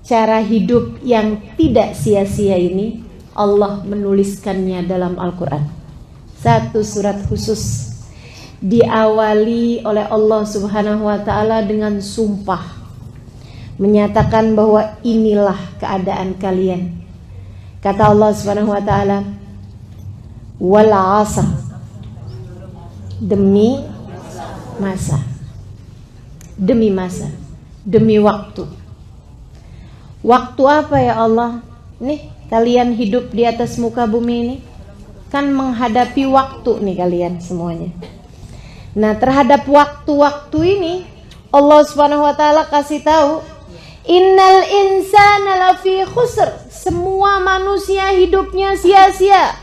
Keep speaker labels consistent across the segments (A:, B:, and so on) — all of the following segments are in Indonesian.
A: cara hidup yang tidak sia-sia ini Allah menuliskannya dalam Al-Quran. Satu surat khusus diawali oleh Allah Subhanahu wa ta'ala dengan sumpah, menyatakan bahwa inilah keadaan kalian. Kata Allah Subhanahu wa ta'ala, wal 'asr, demi masa, demi masa, demi waktu. Waktu apa ya Allah? Nih kalian hidup di atas muka bumi ini kan menghadapi waktu nih kalian semuanya. Nah, terhadap waktu-waktu ini Allah Subhanahu wa taala kasih tahu, innal insana lafi khusr. Semua manusia hidupnya sia-sia.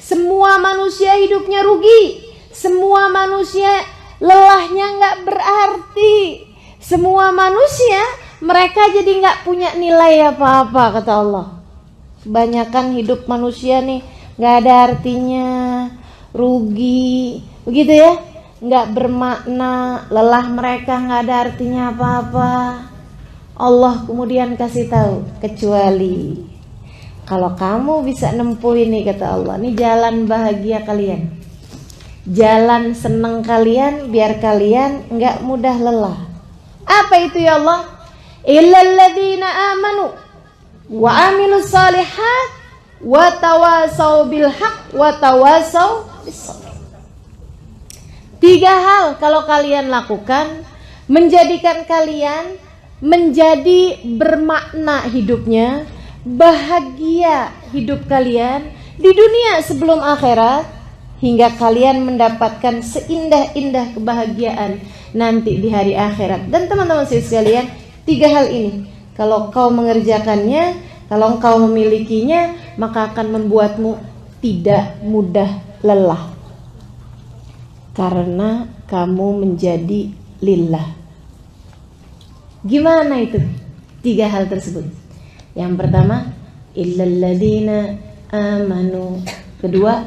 A: Semua manusia hidupnya rugi. Semua manusia lelahnya enggak berarti. Semua manusia mereka jadi enggak punya nilai apa-apa, kata Allah. Kebanyakan hidup manusia nih enggak ada artinya, rugi, begitu ya? Enggak bermakna, lelah mereka enggak ada artinya apa-apa. Allah kemudian kasih tahu, kecuali kalau kamu bisa nempuh ini, kata Allah, ini jalan bahagia kalian, jalan senang kalian, biar kalian enggak mudah lelah. Apa itu ya Allah? Illal ladzina amanu wa amilus solihat wa tawasau bil haq wa tawasau bis sabr. 3 hal kalau kalian lakukan menjadikan kalian menjadi bermakna hidupnya, bahagia hidup kalian di dunia sebelum akhirat, hingga kalian mendapatkan seindah-indah kebahagiaan nanti di hari akhirat. Dan teman-teman sekalian, 3 hal ini kalau kau mengerjakannya, kalau engkau memilikinya, maka akan membuatmu tidak mudah lelah, karena kamu menjadi lillah. Gimana itu 3 hal tersebut? Yang pertama, illal ladzina amanu. Kedua,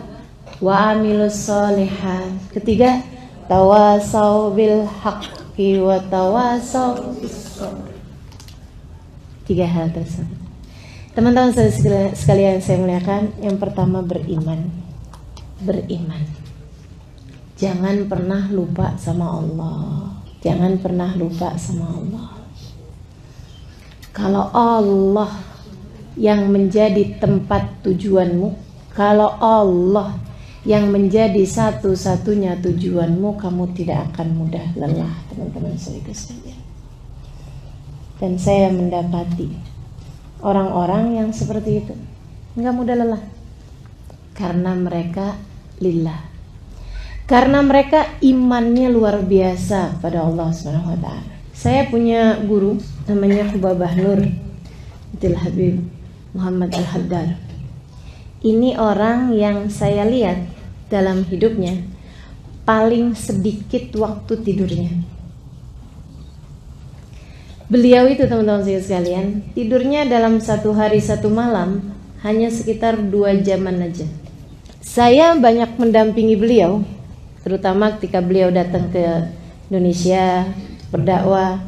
A: wa amilus solihat. Ketiga, tawasau bil haqqi wa tawasau bis sabr. 3 hal tersebut. Teman-teman sekalian saya muliakan, yang pertama beriman. Beriman. Jangan pernah lupa sama Allah. Jangan pernah lupa sama Allah. Kalau Allah yang menjadi tempat tujuanmu, kalau Allah yang menjadi satu-satunya tujuanmu, kamu tidak akan mudah lelah, teman-teman sekalian. Dan saya mendapati orang-orang yang seperti itu enggak mudah lelah, karena mereka lillah, karena mereka imannya luar biasa pada Allah Subhanahu wa taala. Saya punya guru namanya Khubabah Nur Abdul Habib Muhammad Al-Haddad. Ini orang yang saya lihat dalam hidupnya paling sedikit waktu tidurnya. Beliau itu, teman-teman sekalian, tidurnya dalam 1 hari 1 malam hanya sekitar 2 jaman aja. Saya banyak mendampingi beliau, terutama ketika beliau datang ke Indonesia berdakwah.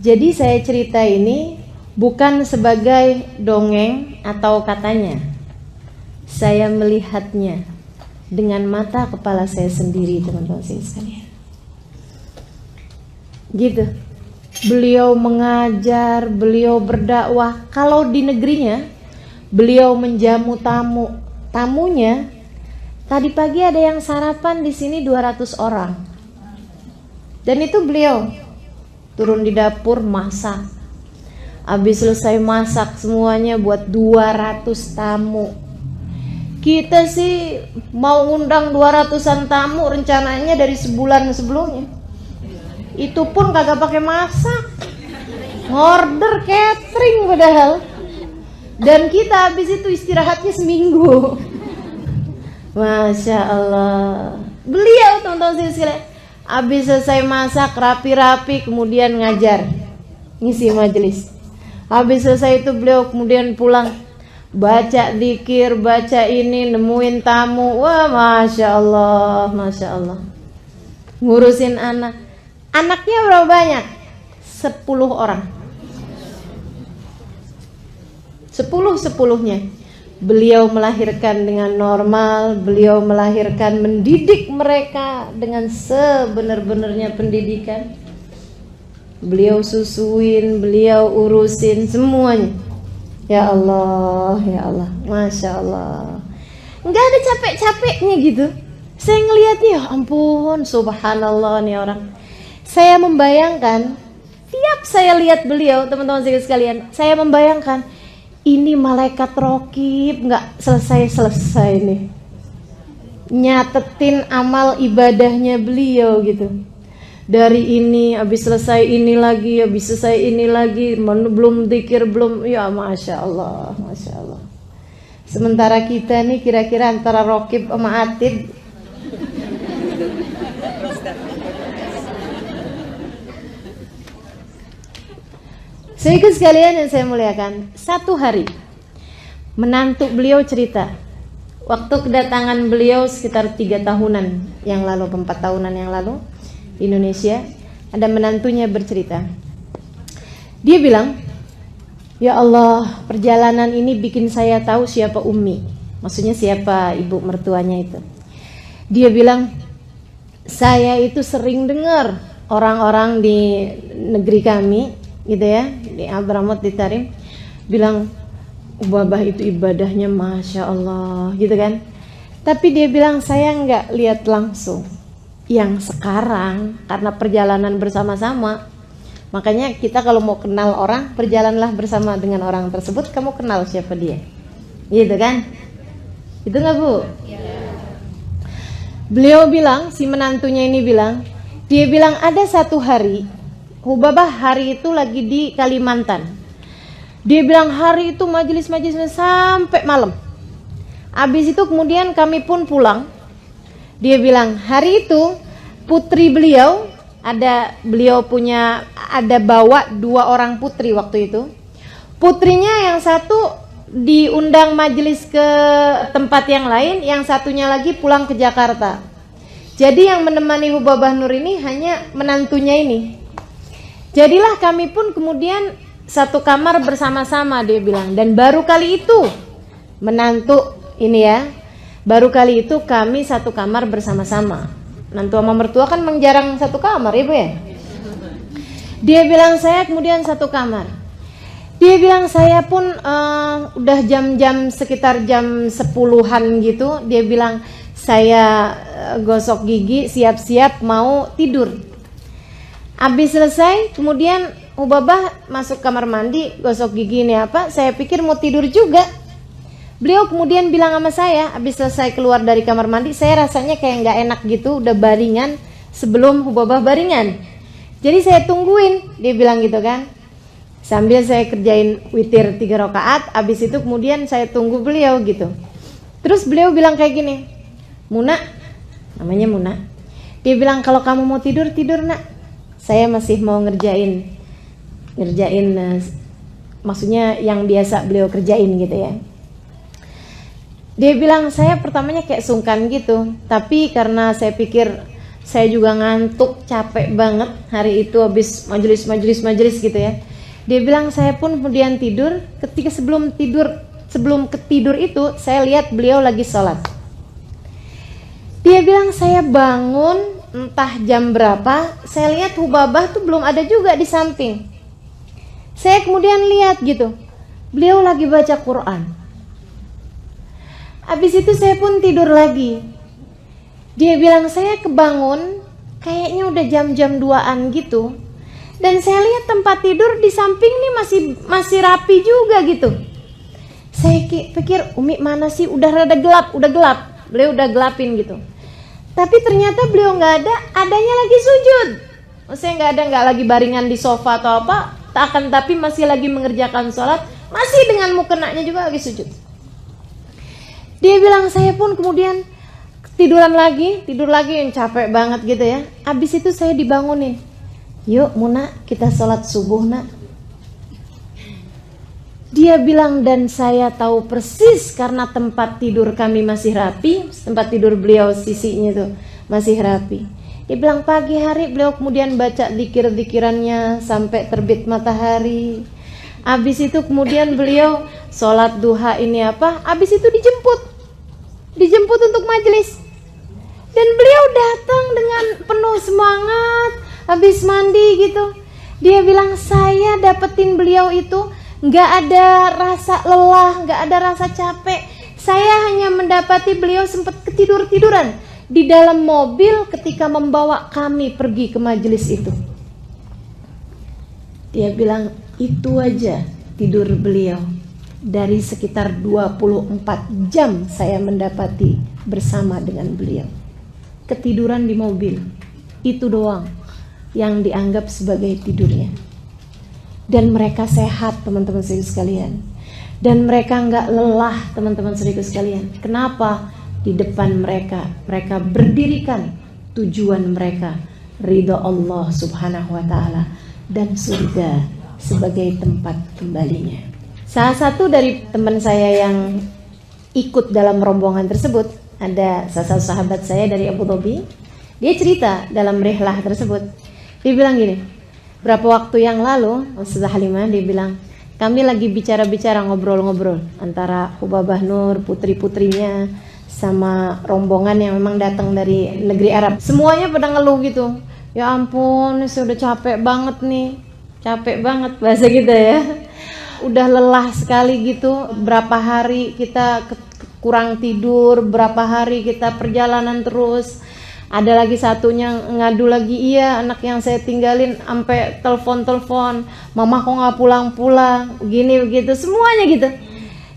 A: Jadi saya cerita ini bukan sebagai dongeng atau katanya. Saya melihatnya dengan mata kepala saya sendiri, teman-teman sekalian. Gitu. Beliau mengajar, beliau berdakwah. Kalau di negerinya, beliau menjamu tamunya. Tadi pagi ada yang sarapan di sini 200 orang. Dan itu beliau turun di dapur masak. Habis selesai masak semuanya buat 200 tamu. Kita sih mau ngundang 200-an tamu rencananya dari sebulan sebelumnya. Itu pun kagak pakai masak, ngorder catering padahal. Dan kita habis itu istirahatnya seminggu. Masya Allah. Beliau, teman-teman sekalian, habis selesai masak rapi-rapi kemudian ngajar, ngisi majelis. Habis selesai itu beliau kemudian pulang, baca dzikir, baca ini, nemuin tamu. Wah, Masya Allah, Masya Allah. Ngurusin anak. Anaknya berapa banyak? 10 orang. 10-10-nya. Beliau melahirkan dengan normal, beliau melahirkan, mendidik mereka dengan sebenar-benarnya pendidikan. Beliau susuin, beliau urusin semuanya. Ya Allah, ya Allah, Masya Allah. Nggak ada capek-capeknya gitu. Saya ngelihatnya, ya ampun, subhanallah nih orang. Saya membayangkan, tiap saya lihat beliau, teman-teman sekalian, saya membayangkan, ini malaikat rokib nggak selesai-selesai nih nyatetin amal ibadahnya beliau gitu. Dari ini habis selesai ini lagi, habis selesai ini lagi, belum zikir belum, ya Masya Allah, Masya Allah. Sementara kita nih kira-kira antara rokib sama atid. Sehingga sekalian yang saya muliakan, satu hari menantu beliau cerita, waktu kedatangan beliau sekitar 3 tahunan yang lalu, 4 tahunan yang lalu di Indonesia, ada menantunya bercerita. Dia bilang, ya Allah, perjalanan ini bikin saya tahu siapa Umi, maksudnya siapa ibu mertuanya itu. Dia bilang, saya itu sering dengar orang-orang di negeri kami gitu ya, di Abramut, di Tarim, bilang Babah itu ibadahnya Masya Allah gitu kan. Tapi dia bilang saya nggak lihat langsung. Yang sekarang karena perjalanan bersama-sama, makanya kita kalau mau kenal orang, berjalanlah bersama dengan orang tersebut, kamu kenal siapa dia, gitu kan? Itu nggak Bu? Ya. Beliau bilang, si menantunya ini bilang, dia bilang ada satu hari, Hubabah hari itu lagi di Kalimantan. Dia bilang hari itu majelis-majelisnya sampai malam. Habis itu kemudian kami pun pulang. Dia bilang hari itu putri beliau, beliau punya, ada bawa 2 orang putri waktu itu. Putrinya yang satu diundang majelis ke tempat yang lain, yang satunya lagi pulang ke Jakarta. Jadi yang menemani Hubabah Nur ini hanya menantunya ini. Jadilah kami pun kemudian satu kamar bersama-sama, dia bilang. Dan baru kali itu menantu ini ya, baru kali itu kami satu kamar bersama-sama. Menantu sama mertua kan jarang satu kamar ibu ya. Dia bilang saya kemudian satu kamar. Dia bilang saya pun udah jam-jam sekitar jam 10-an gitu. Dia bilang saya gosok gigi, siap-siap mau tidur. Habis selesai, kemudian Hubabah masuk kamar mandi, gosok gigi ini apa, saya pikir mau tidur juga. Beliau kemudian bilang sama saya, habis selesai keluar dari kamar mandi, saya rasanya kayak nggak enak gitu, udah baringan sebelum Hubabah baringan. Jadi saya tungguin, dia bilang gitu kan. Sambil saya kerjain witir 3 rakaat, habis itu kemudian saya tunggu beliau gitu. Terus beliau bilang kayak gini, Muna, namanya Muna. Dia bilang kalau kamu mau tidur, tidur nak. Saya masih mau ngerjain maksudnya yang biasa beliau kerjain gitu ya. Dia bilang saya pertamanya kayak sungkan gitu, tapi karena saya pikir saya juga ngantuk, capek banget hari itu habis majelis gitu ya. Dia bilang saya pun kemudian tidur. Ketika sebelum ketidur itu saya lihat beliau lagi sholat. Dia bilang saya bangun entah jam berapa, saya lihat Hubabah tuh belum ada juga di samping. Saya kemudian lihat gitu, beliau lagi baca Quran. Habis itu saya pun tidur lagi. Dia bilang saya kebangun, kayaknya udah jam-jam 2-an gitu. Dan saya lihat tempat tidur di samping nih masih rapi juga gitu. Saya pikir Umi mana sih, udah rada gelap, beliau udah gelapin gitu. Tapi ternyata beliau nggak ada, adanya lagi sujud. Maksudnya nggak lagi baringan di sofa atau apa, tapi masih lagi mengerjakan sholat, masih dengan mukenanya juga lagi sujud. Dia bilang saya pun kemudian tidur lagi yang capek banget gitu ya. Abis itu saya dibangunin, yuk Muna kita sholat subuh nak. Dia bilang dan saya tahu persis karena tempat tidur kami masih rapi, tempat tidur beliau sisinya tuh masih rapi. Dia bilang pagi hari beliau kemudian baca zikir-zikirannya sampai terbit matahari. Habis itu kemudian beliau sholat duha ini apa, habis itu dijemput untuk majelis. Dan beliau datang dengan penuh semangat, habis mandi gitu. Dia bilang, saya dapetin beliau itu nggak ada rasa lelah, nggak ada rasa capek. Saya hanya mendapati beliau sempat ketiduran di dalam mobil ketika membawa kami pergi ke majelis itu. Dia bilang, itu aja tidur beliau. Dari sekitar 24 jam saya mendapati bersama dengan beliau. Ketiduran di mobil, itu doang yang dianggap sebagai tidurnya. Dan mereka sehat, teman-teman saudara sekalian. Dan mereka nggak lelah, teman-teman saudara sekalian. Kenapa? Di depan mereka berdirikan tujuan mereka, ridha Allah subhanahu wa ta'ala dan surga sebagai tempat kembalinya. Salah satu dari teman saya yang ikut dalam rombongan tersebut, ada salah satu sahabat saya dari Abu Dhabi. Dia cerita dalam rihlah tersebut. Dia bilang gini, berapa waktu yang lalu, Ustazah Halimah, dia bilang, kami lagi bicara-bicara, ngobrol-ngobrol antara Hubabah Nur, putri-putrinya, sama rombongan yang memang datang dari negeri Arab. Semuanya pada ngeluh gitu. Ya ampun, saya udah capek banget nih. Capek banget bahasa kita ya. Udah lelah sekali gitu. Berapa hari kita kurang tidur, berapa hari kita perjalanan terus. Ada lagi satunya ngadu lagi, iya anak yang saya tinggalin sampai telepon-telepon, mama kok nggak pulang-pulang, gini begitu, semuanya gitu.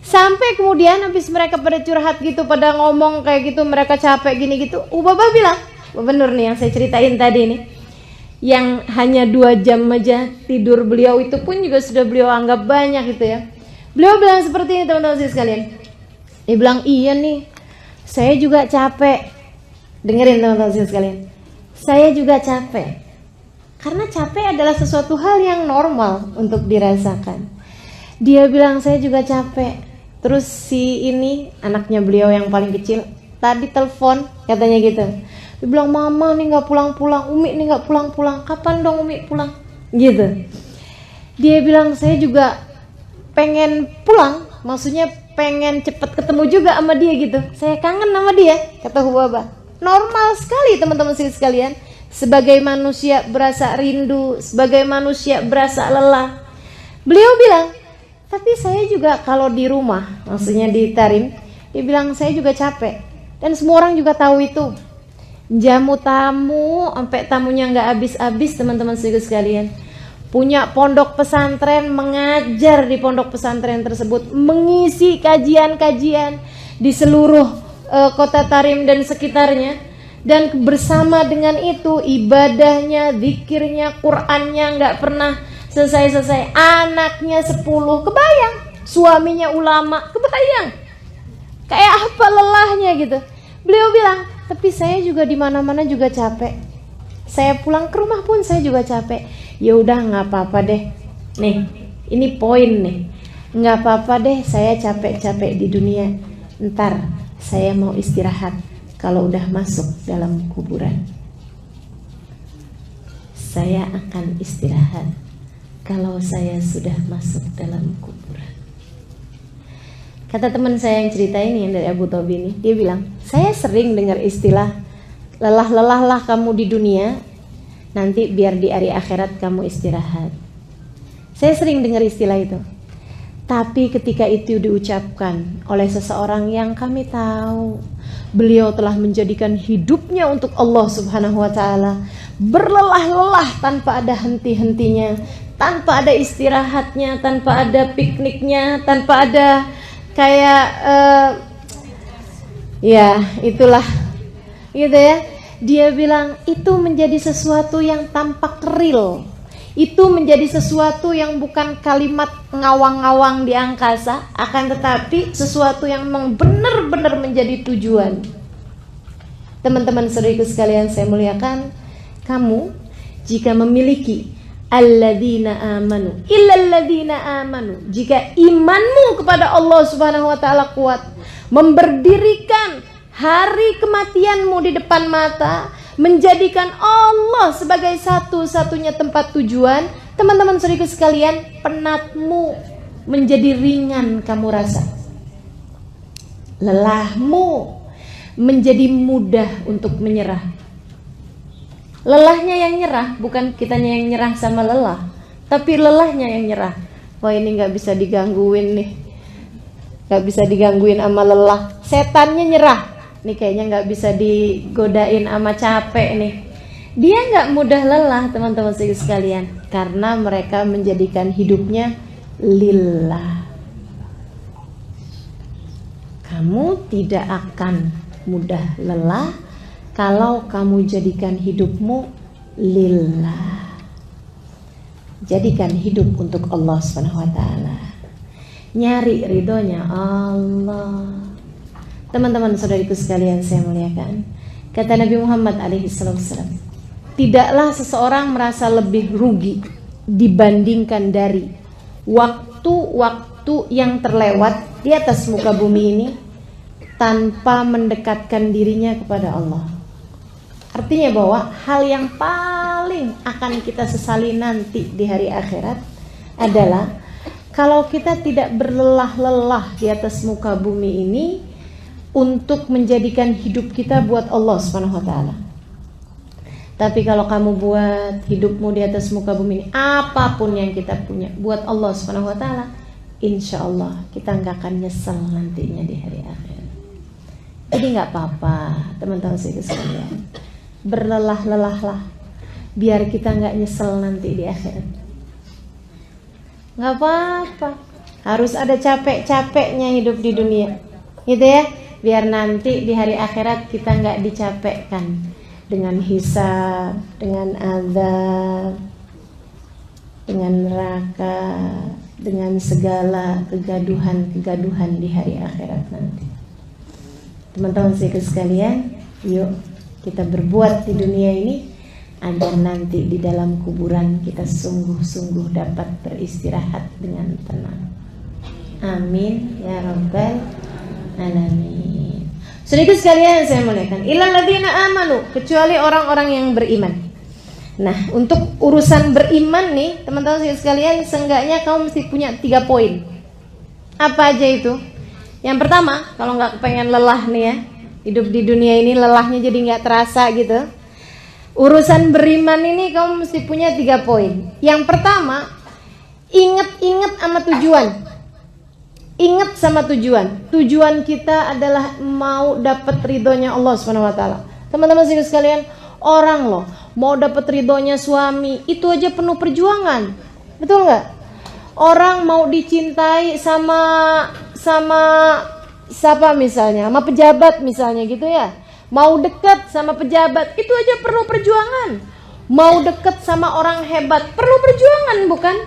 A: Sampai kemudian habis mereka pada curhat gitu, pada ngomong kayak gitu, mereka capek gini gitu, Ubabah bilang, bener nih yang saya ceritain tadi nih, yang hanya 2 jam aja tidur beliau itu pun juga sudah beliau anggap banyak gitu ya. Beliau bilang seperti ini, teman-teman sekalian. Dia bilang, iya nih, saya juga capek. Dengerin teman-teman sekalian, saya juga capek. Karena capek adalah sesuatu hal yang normal untuk dirasakan. Dia bilang, saya juga capek. Terus si ini, anaknya beliau yang paling kecil, tadi telepon, katanya gitu. Dia bilang, mama nih gak pulang-pulang, Umi nih gak pulang-pulang, kapan dong Umi pulang? Gitu. Dia bilang, saya juga pengen pulang, maksudnya pengen cepet ketemu juga sama dia gitu. Saya kangen sama dia, kata Hubabah. Normal sekali teman-teman sekalian. Sebagai manusia berasa rindu, sebagai manusia berasa lelah. Beliau bilang, tapi saya juga kalau di rumah, maksudnya di Tarim, dia bilang saya juga capek. Dan semua orang juga tahu itu. Jamu tamu, sampai tamunya nggak habis-habis teman-teman sekalian. Punya pondok pesantren, mengajar di pondok pesantren tersebut, mengisi kajian-kajian di seluruh kota Tarim dan sekitarnya, dan bersama dengan itu ibadahnya, zikirnya, Qur'annya nggak pernah selesai-selesai. Anaknya 10, kebayang, suaminya ulama, kebayang kayak apa lelahnya gitu. Beliau bilang, tapi saya juga di mana-mana juga capek. Saya pulang ke rumah pun saya juga capek. Ya udah nggak apa-apa deh. Nih, ini poin nih. Nggak apa-apa deh, saya capek-capek di dunia. Ntar saya mau istirahat kalau udah masuk dalam kuburan. Saya akan istirahat kalau saya sudah masuk dalam kuburan. Kata teman saya yang cerita ini, yang dari Abu Dhabi ini, dia bilang, saya sering dengar istilah lelah-lelahlah kamu di dunia, nanti biar di hari akhirat kamu istirahat. Saya sering dengar istilah itu. Tapi ketika itu diucapkan oleh seseorang yang kami tahu beliau telah menjadikan hidupnya untuk Allah subhanahu wa ta'ala, berlelah-lelah tanpa ada henti-hentinya, tanpa ada istirahatnya, tanpa ada pikniknya, tanpa ada kayak ya itulah gitu ya. Dia bilang itu menjadi sesuatu yang tampak real. Itu menjadi sesuatu yang bukan kalimat ngawang-ngawang di angkasa, akan tetapi sesuatu yang memang benar-benar menjadi tujuan. Teman-teman saudariku sekalian saya muliakan, kamu jika memiliki alladzina amanu illalladzina amanu, jika imanmu kepada Allah Subhanahu wa taala kuat, memberdirikan hari kematianmu di depan mata, menjadikan Allah sebagai satu-satunya tempat tujuan, teman-teman saudariku sekalian, penatmu menjadi ringan kamu rasa. Lelahmu menjadi mudah untuk menyerah. Lelahnya yang nyerah, bukan kitanya yang nyerah sama lelah, tapi lelahnya yang nyerah. Wah, ini gak bisa digangguin nih, gak bisa digangguin sama lelah. Setannya nyerah, nih kayaknya gak bisa digodain sama capek nih. Dia gak mudah lelah, teman-teman sekalian, karena mereka menjadikan hidupnya lillah. Kamu tidak akan mudah lelah kalau kamu jadikan hidupmu lillah. Jadikan hidup untuk Allah SWT. Nyari ridhonya Allah. Teman-teman saudariku sekalian saya muliakan, kata Nabi Muhammad SAW, tidaklah seseorang merasa lebih rugi dibandingkan dari waktu-waktu yang terlewat di atas muka bumi ini tanpa mendekatkan dirinya kepada Allah. Artinya bahwa hal yang paling akan kita sesali nanti di hari akhirat adalah kalau kita tidak berlelah-lelah di atas muka bumi ini untuk menjadikan hidup kita buat Allah SWT. Tapi kalau kamu buat hidupmu di atas muka bumi ini, apapun yang kita punya buat Allah SWT, insya Allah kita nggak akan nyesel nantinya di hari akhirat. Jadi nggak apa-apa teman-teman sekalian, berlelah-lelahlah biar kita nggak nyesel nanti di akhirat. Nggak apa-apa, harus ada capek-capeknya hidup di dunia, gitu ya, biar nanti di hari akhirat kita nggak dicapekkan dengan hisab, dengan azab, dengan neraka, dengan segala kegaduhan-kegaduhan di hari akhirat nanti. Teman-teman sekalian, yuk kita berbuat di dunia ini agar nanti di dalam kuburan kita sungguh-sungguh dapat beristirahat dengan tenang. Amin ya rabbal alamin. Saudara sekalian saya muliakan, illal ladzina amanu, kecuali orang-orang yang beriman. Nah, untuk urusan beriman nih teman-teman sekalian, seenggaknya kamu mesti punya 3 poin. Apa aja itu? Yang pertama, kalau nggak pengen lelah nih ya, hidup di dunia ini lelahnya jadi nggak terasa gitu, urusan beriman ini kamu mesti punya 3 poin. Yang pertama, ingat sama tujuan. Ingat sama tujuan. Tujuan kita adalah mau dapat ridhonya Allah SWT. Teman-teman sekalian, orang loh mau dapat ridhonya suami itu aja penuh perjuangan, betul nggak? Orang mau dicintai sama siapa misalnya, sama pejabat misalnya gitu ya, mau dekat sama pejabat itu aja perlu perjuangan. Mau dekat sama orang hebat perlu perjuangan, bukan?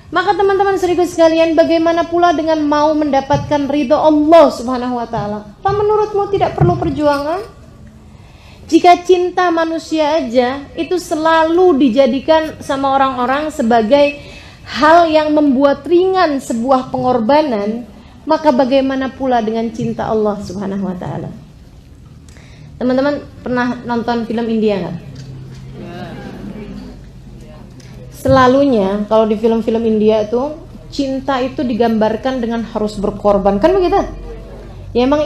A: Maka teman-teman saudaraku sekalian, bagaimana pula dengan mau mendapatkan ridho Allah Subhanahu wa taala? Apa menurutmu tidak perlu perjuangan? Jika cinta manusia aja itu selalu dijadikan sama orang-orang sebagai hal yang membuat ringan sebuah pengorbanan, maka bagaimana pula dengan cinta Allah Subhanahu wa taala? Teman-teman pernah nonton film India enggak? Selalunya kalau di film-film India itu cinta itu digambarkan dengan harus berkorban, kan begitu? Ya emang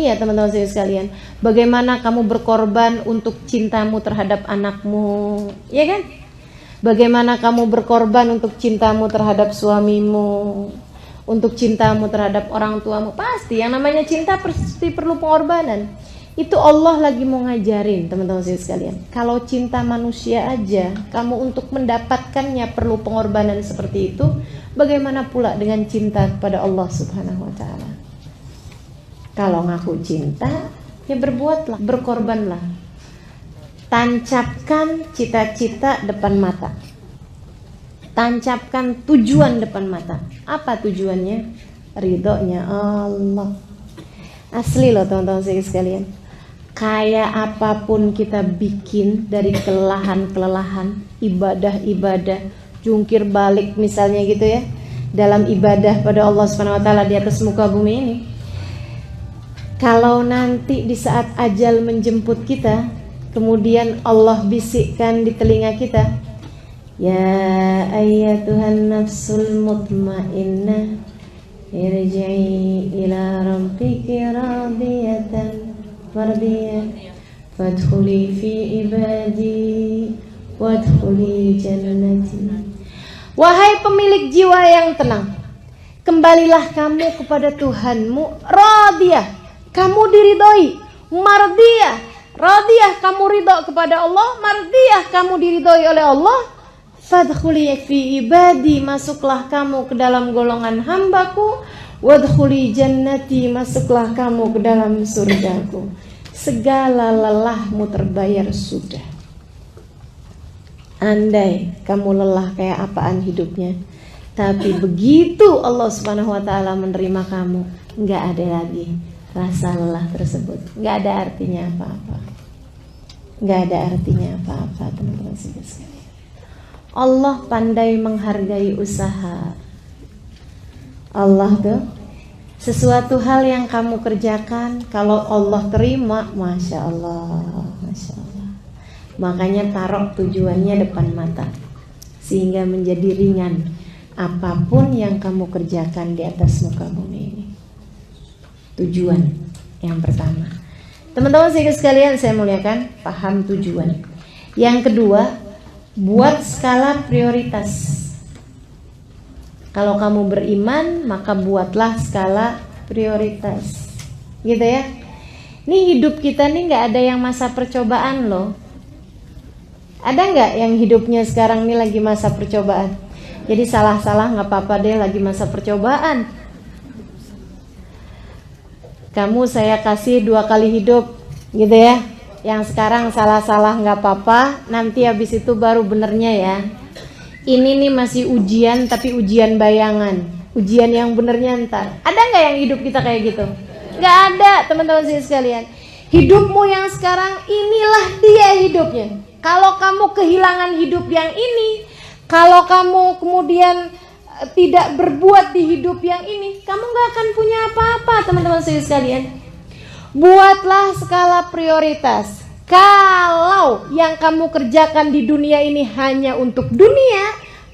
A: iya teman-teman sekalian. Bagaimana kamu berkorban untuk cintamu terhadap anakmu, ya kan? Bagaimana kamu berkorban untuk cintamu terhadap suamimu, untuk cintamu terhadap orang tuamu. Pasti yang namanya cinta pasti perlu pengorbanan. Itu Allah lagi mau ngajarin teman-teman sekalian. Kalau cinta manusia aja kamu untuk mendapatkannya perlu pengorbanan seperti itu, bagaimana pula dengan cinta kepada Allah Subhanahu wa taala? Kalau ngaku cinta, ya berbuatlah, berkorbanlah. Tancapkan cita-cita depan mata. Tancapkan tujuan depan mata. Apa tujuannya? Ridhonya Allah. Asli loh teman-teman sekalian. Kayak apapun kita bikin dari kelelahan-kelelahan, ibadah-ibadah, jungkir balik misalnya gitu ya, dalam ibadah pada Allah Subhanahu wa taala di atas muka bumi ini. Kalau nanti di saat ajal menjemput kita, kemudian Allah bisikkan di telinga kita, Ya ayyatuhan nafsul mutmainnah, irji'i ila rabbiki radiyatan mardiyah, fadkhuli fi ibadi wadkhuli jannati. Wahai pemilik jiwa yang tenang, kembalilah kamu kepada Tuhanmu. Radiyah, kamu diridhoi. Mardiyah, radiyah, kamu ridho kepada Allah. Mardiyah, kamu diridhoi oleh Allah. Fadkhuli fi ibadi, masuklah kamu ke dalam golongan hambaku. Wadkhuli jannati, masuklah kamu ke dalam surgaku. Segala lelahmu terbayar sudah. Andai kamu lelah kayak apaan hidupnya, tapi begitu Allah Subhanahu wa ta'ala menerima kamu, nggak ada lagi rasa lelah tersebut. Nggak ada artinya apa-apa. Nggak ada artinya apa-apa, teman-teman sekalian. Allah pandai menghargai usaha. Allah tuh, sesuatu hal yang kamu kerjakan, kalau Allah terima, Masya Allah, Masya Allah. Makanya taruh tujuannya depan mata, sehingga menjadi ringan apapun yang kamu kerjakan di atas muka bumi ini. Tujuan yang pertama. Teman-teman sekalian saya muliakan, paham tujuan. Yang kedua, buat skala prioritas. Kalau kamu beriman, maka buatlah skala prioritas. Gitu ya. Nih hidup kita nih gak ada yang masa percobaan loh. Ada nggak yang hidupnya sekarang ini lagi masa percobaan? Jadi salah-salah nggak apa-apa deh, lagi masa percobaan. Kamu saya kasih 2 kali hidup, gitu ya. Yang sekarang salah-salah nggak apa-apa, nanti habis itu baru benernya ya. Ini nih masih ujian, tapi ujian bayangan. Ujian yang benernya ntar. Ada nggak yang hidup kita kayak gitu? Nggak ada, teman-teman sekalian. Hidupmu yang sekarang inilah dia hidupnya. Kalau kamu kehilangan hidup yang ini, kalau kamu kemudian tidak berbuat di hidup yang ini, kamu gak akan punya apa-apa, teman-teman sekalian. Buatlah skala prioritas. Kalau yang kamu kerjakan di dunia ini hanya untuk dunia,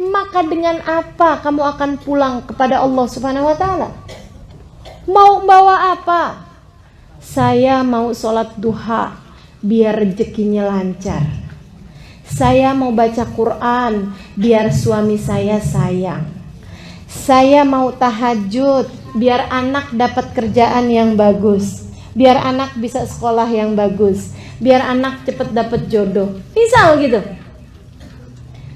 A: maka dengan apa kamu akan pulang kepada Allah Subhanahu wa ta'ala? Mau bawa apa? Saya mau sholat duha biar rezekinya lancar. Saya mau baca Quran biar suami saya sayang. Saya mau tahajud biar anak dapat kerjaan yang bagus, biar anak bisa sekolah yang bagus, biar anak cepat dapat jodoh. Misal gitu.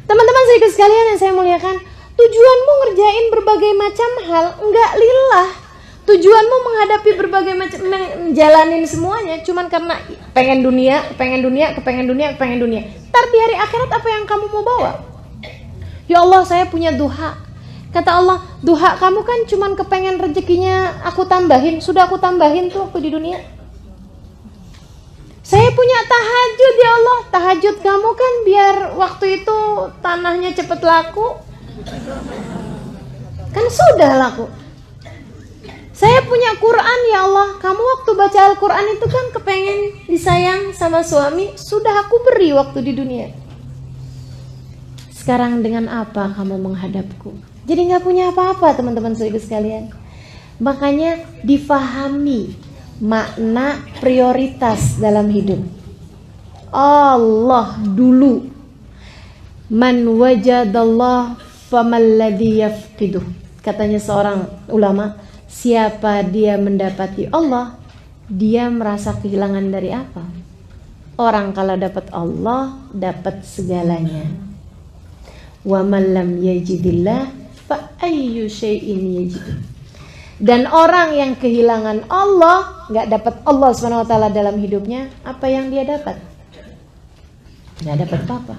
A: Teman-teman sekalian yang saya muliakan, tujuanmu ngerjain berbagai macam hal enggak lillah. Tujuanmu menghadapi berbagai macam, menjalanin semuanya cuman karena pengen dunia. Ntar di hari akhirat apa yang kamu mau bawa? Ya Allah, saya punya duha. Kata Allah, duha kamu kan cuman kepengen rezekinya aku tambahin. Sudah aku tambahin tuh waktu di dunia. Saya punya tahajud, ya Allah. Tahajud kamu kan biar waktu itu tanahnya cepet laku. Kan sudah laku. Saya punya Quran, ya Allah. Kamu waktu baca Al-Quran itu kan kepengen disayang sama suami. Sudah aku beri waktu di dunia. Sekarang dengan apa kamu menghadapku? Jadi gak punya apa-apa, teman-teman sekalian. Makanya difahami makna prioritas dalam hidup. Allah dulu. Man wajadallah famalladhi yafqiduh. Katanya seorang ulama, siapa dia mendapati Allah, dia merasa kehilangan dari apa? Orang kalau dapat Allah, dapat segalanya. Wa man lam yajidillah fa ayyu syai'in yajidu. Dan orang yang kehilangan Allah, nggak dapat Allah SWT dalam hidupnya, apa yang dia dapat? Nggak dapat apa-apa.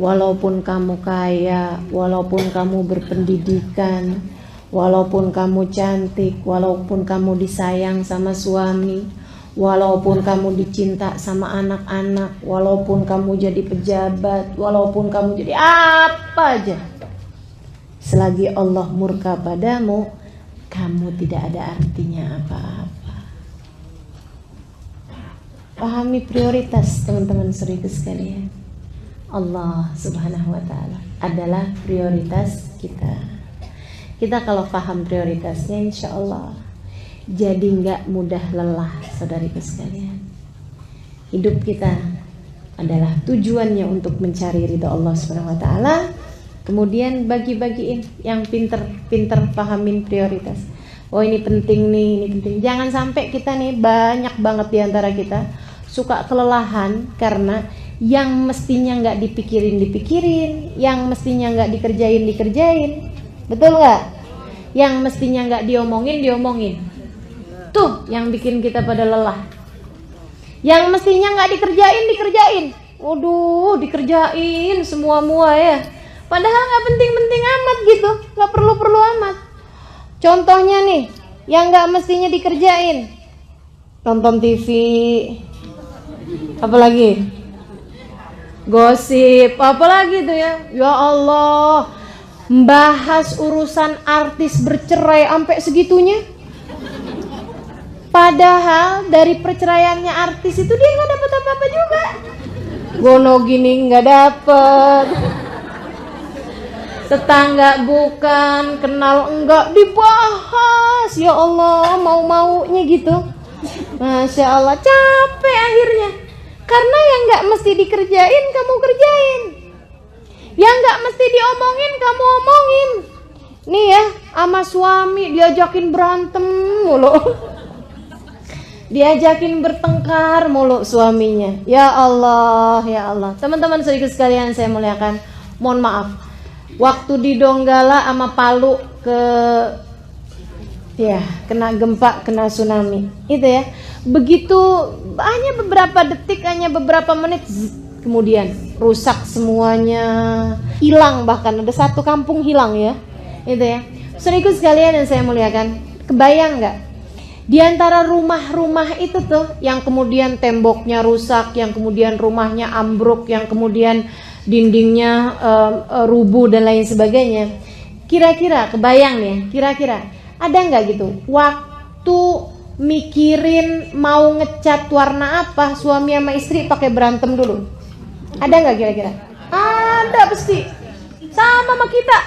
A: Walaupun kamu kaya, walaupun kamu berpendidikan, walaupun kamu cantik, walaupun kamu disayang sama suami, walaupun kamu dicinta sama anak-anak, walaupun kamu jadi pejabat, walaupun kamu jadi apa aja, selagi Allah murka padamu, kamu tidak ada artinya apa-apa. Pahami prioritas, teman-teman saudara sekalian. Allah Subhanahu wa Ta'ala adalah prioritas kita. Kita kalau paham prioritasnya, insya Allah jadi nggak mudah lelah, saudariku sekalian. Hidup kita adalah tujuannya untuk mencari ridha Allah Subhanahu wa Ta'ala. Kemudian bagi-bagiin yang pinter pahamin prioritas. Oh ini penting nih, ini penting. Jangan sampai kita nih, banyak banget diantara kita suka kelelahan karena yang mestinya nggak dipikirin, yang mestinya nggak dikerjain. Betul nggak? Yang mestinya nggak diomongin. Tuh yang bikin kita pada lelah. Yang mestinya nggak dikerjain. Waduh, dikerjain semua ya. Padahal nggak penting-penting amat gitu, nggak perlu-perlu amat. Contohnya nih, yang nggak mestinya dikerjain, nonton TV, apalagi gosip, apalagi tuh ya. Ya Allah, membahas urusan artis bercerai sampai segitunya. Padahal dari perceraiannya artis itu dia nggak dapat apa-apa juga. Gono gini nggak dapet, tetangga bukan, kenal enggak, dibahas. Ya Allah, mau-maunya gitu. Masya Allah, capek akhirnya. Karena yang nggak mesti dikerjain kamu kerjain, yang nggak mesti diomongin kamu omongin. Nih ya, sama suami diajakin berantem mulu, diajakin bertengkar mulu suaminya. Ya Allah, ya Allah. Teman-teman saudara sekalian saya muliakan, mohon maaf, waktu di Donggala sama Palu kena gempa, kena tsunami itu ya, begitu hanya beberapa detik, hanya beberapa menit, kemudian rusak semuanya, hilang, bahkan ada satu kampung hilang ya, itu ya. Saudara sekalian yang saya muliakan, kebayang nggak di antara rumah-rumah itu tuh yang kemudian temboknya rusak, yang kemudian rumahnya ambruk, yang kemudian dindingnya rubuh dan lain sebagainya. Kira-kira kebayang nih, kira-kira ada nggak gitu waktu mikirin mau ngecat warna apa, suami sama istri pakai berantem dulu? Ada nggak kira-kira? Ada pasti. Sama kita.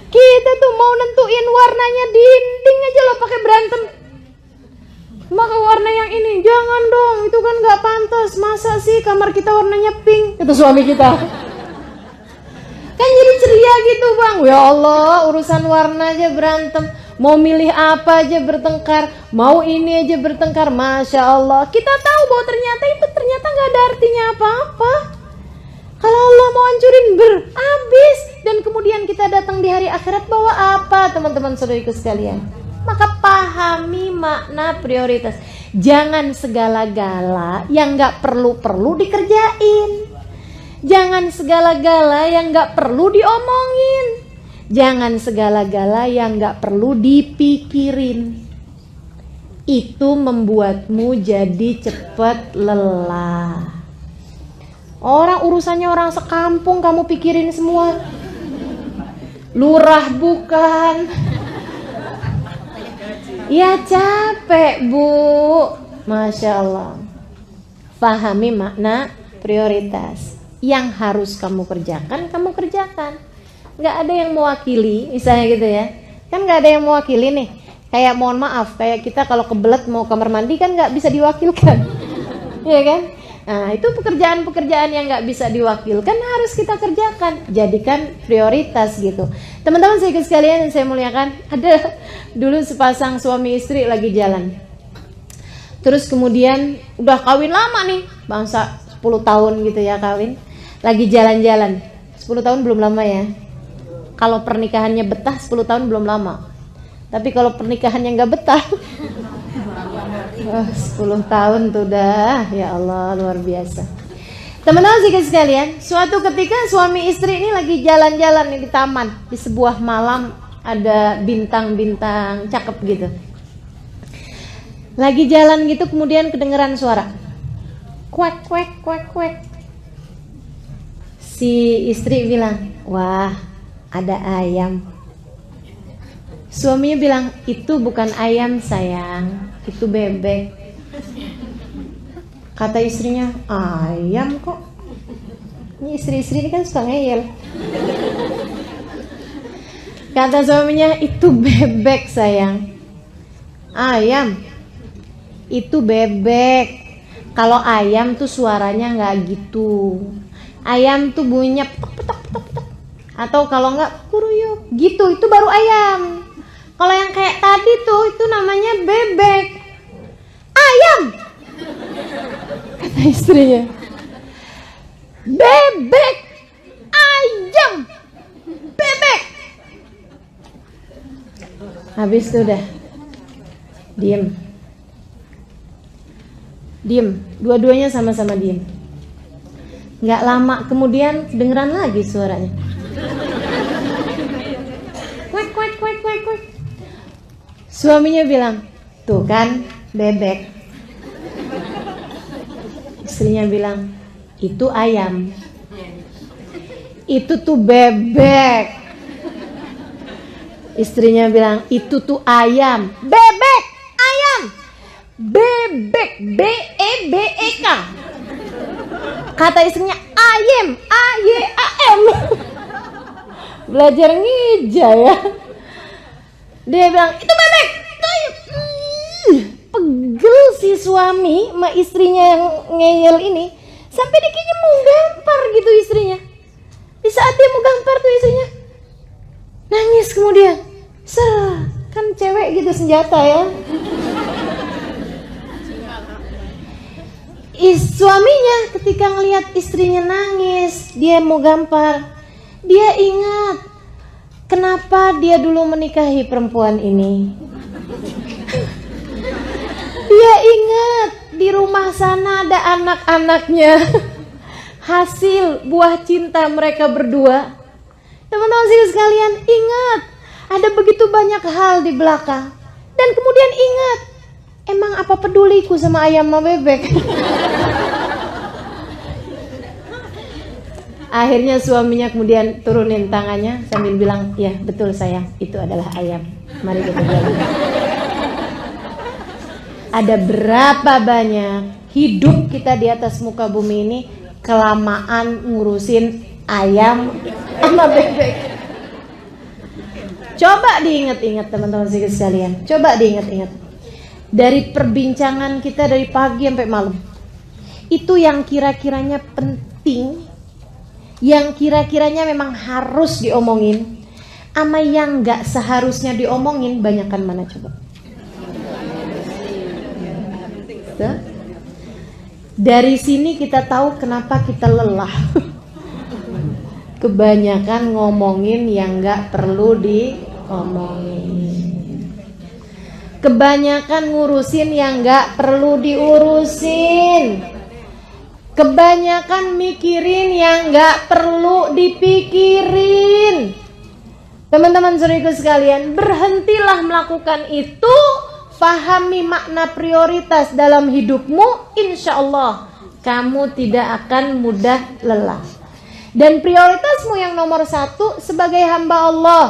A: Kita tuh mau nentuin warnanya dinding aja lo pakai berantem. Maka warna yang ini, jangan dong, itu kan nggak pantas. Masa sih kamar kita warnanya pink? Itu suami kita. Kan jadi ceria gitu bang. Ya Allah, urusan warna aja berantem. Mau milih apa aja bertengkar, mau ini aja bertengkar. Masya Allah, kita tahu bahwa ternyata nggak ada artinya apa-apa. Kalau Allah mau hancurin habis. Dan kemudian kita datang di hari akhirat bawa apa, teman-teman saudariku sekalian? Maka pahami makna prioritas. Jangan segala-gala yang nggak perlu dikerjain. Jangan segala-gala yang nggak perlu diomongin. Jangan segala-gala yang nggak perlu dipikirin. Itu membuatmu jadi cepat lelah. Orang urusannya orang sekampung kamu pikirin semua. Lurah bukan. Ya capek bu. Masya Allah. Pahami makna prioritas. Yang harus kamu kerjakan, kamu kerjakan. Gak ada yang mewakili, misalnya gitu ya. Kan gak ada yang mewakili nih. Kayak mohon maaf, kayak kita kalau kebelet mau kamar mandi kan gak bisa diwakilkan. Iya kan? Nah itu pekerjaan-pekerjaan yang gak bisa diwakilkan harus kita kerjakan. Jadikan prioritas gitu. Teman-teman saya sekalian yang saya muliakan, ada dulu sepasang suami istri lagi jalan. Terus kemudian udah kawin lama nih, bangsa 10 tahun gitu ya kawin. Lagi jalan-jalan, 10 tahun belum lama ya. Kalau pernikahannya betah 10 tahun belum lama. Tapi kalau pernikahannya nggak betah 10 tahun tuh dah. Ya Allah, luar biasa. Teman-teman sekalian, suatu ketika suami istri ini lagi jalan-jalan nih di taman. Di sebuah malam ada bintang-bintang cakep gitu. Lagi jalan gitu kemudian kedengeran suara kuek kuek kuek kuek. Si istri bilang, wah ada ayam. Suaminya bilang, itu bukan ayam sayang, itu bebek. Kata istrinya, ayam kok? Ini istri-istri ini kan suka ngeyel. Kata suaminya, itu bebek sayang. Ayam. Itu bebek. Kalau ayam tuh suaranya nggak gitu. Ayam tuh bunyinya petok. Atau kalau nggak kuruyuk gitu, itu baru ayam. Kalau yang kayak tadi tuh, itu namanya bebek. Ayam, kata istrinya. Bebek, ayam, bebek. Habis itu udah diem. Dua-duanya sama-sama diem. Nggak lama kemudian kedengeran lagi suaranya. Kuek. Suaminya bilang, tuh kan bebek. Istrinya bilang, itu ayam. Itu tuh bebek. Istrinya bilang, itu tuh ayam. Bebek, ayam. Bebek, B-E-B-E-K. Kata istrinya, ayam, A-Y-A-M. Belajar ngija ya. Dia bilang, itu bebek, itu ayam. Pegel si suami sama istrinya yang ngeyel ini. Sampai dia kayaknya mau gampar gitu istrinya. Di saat dia mau gampar tuh istrinya nangis kemudian. Kan cewek gitu senjata ya. Suaminya ketika ngelihat istrinya nangis, dia mau gampar, dia ingat kenapa dia dulu menikahi perempuan ini. Dia ingat di rumah sana ada anak-anaknya, hasil buah cinta mereka berdua. Teman-teman sekalian, ingat ada begitu banyak hal di belakang. Dan kemudian ingat, emang apa peduliku sama ayam sama bebek? Akhirnya suaminya kemudian turunin tangannya sambil bilang, ya betul sayang, itu adalah ayam. Mari kita jalan. Ada berapa banyak hidup kita di atas muka bumi ini kelamaan ngurusin ayam sama bebek. Coba diingat-ingat teman-teman sekalian. Coba diingat-ingat. Dari perbincangan kita dari pagi sampai malam, itu yang kira-kiranya penting, yang kira-kiranya memang harus diomongin, sama yang gak seharusnya diomongin, banyakan mana coba? Dari sini kita tahu kenapa kita lelah. Kebanyakan ngomongin yang gak perlu diomongin. Kebanyakan ngurusin yang gak perlu diurusin. Kebanyakan mikirin yang gak perlu dipikirin. Teman-teman saudaraku sekalian, berhentilah melakukan itu. Pahami makna prioritas dalam hidupmu, insya Allah kamu tidak akan mudah lelah. Dan prioritasmu yang nomor satu sebagai hamba Allah,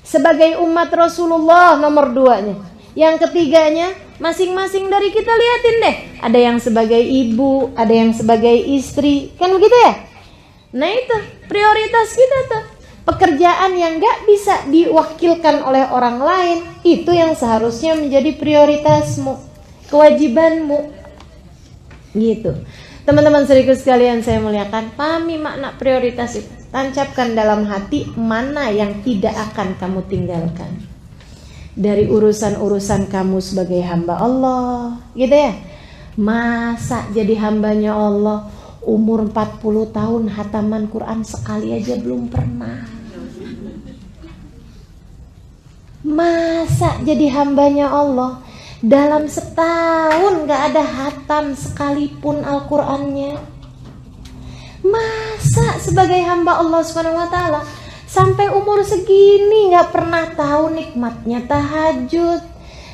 A: sebagai umat Rasulullah nomor 2-nya. Yang ketiganya masing-masing dari kita liatin deh. Ada yang sebagai ibu, ada yang sebagai istri, kan begitu ya? Nah itu prioritas kita tuh. Pekerjaan yang gak bisa diwakilkan oleh orang lain, itu yang seharusnya menjadi prioritasmu, kewajibanmu. Gitu. Teman-teman saudaraku sekalian saya muliakan, pahami makna prioritas itu. Tancapkan dalam hati mana yang tidak akan kamu tinggalkan dari urusan-urusan kamu sebagai hamba Allah, gitu ya. Masa jadi hambanya Allah umur 40 tahun hataman Quran sekali aja belum pernah. Masa jadi hambanya Allah dalam setahun gak ada hatam sekalipun Al-Qurannya. Masa sebagai hamba Allah SWT sampai umur segini gak pernah tahu nikmatnya tahajud,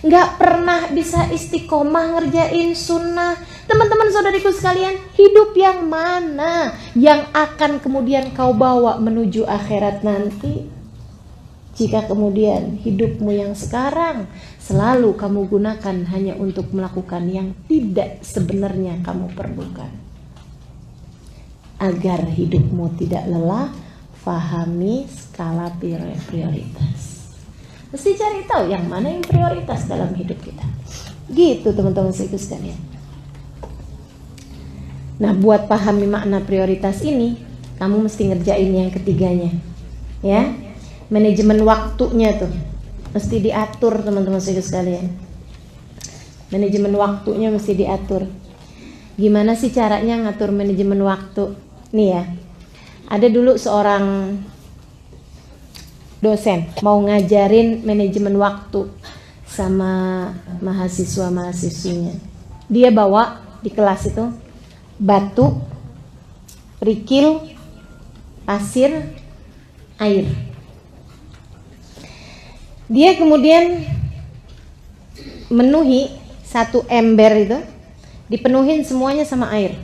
A: gak pernah bisa istiqomah ngerjain sunnah. Teman-teman saudariku sekalian, hidup yang mana yang akan kemudian kau bawa menuju akhirat nanti? Jika kemudian hidupmu yang sekarang selalu kamu gunakan hanya untuk melakukan yang tidak sebenarnya kamu perlukan. Agar hidupmu tidak lelah, fahami skala prioritas. Mesti cari tahu yang mana yang prioritas dalam hidup kita. Gitu teman-teman sekalian. Nah, buat pahami makna prioritas ini, kamu mesti ngerjain yang ketiganya. Ya. Manajemen waktunya tuh mesti diatur teman-teman sekalian. Manajemen waktunya mesti diatur. Gimana sih caranya ngatur manajemen waktu? Nih ya, ada dulu seorang dosen mau ngajarin manajemen waktu sama mahasiswa-mahasiswinya. Dia bawa di kelas itu batu, kerikil, pasir, air. Dia kemudian menuhi satu ember itu, dipenuhin semuanya sama air.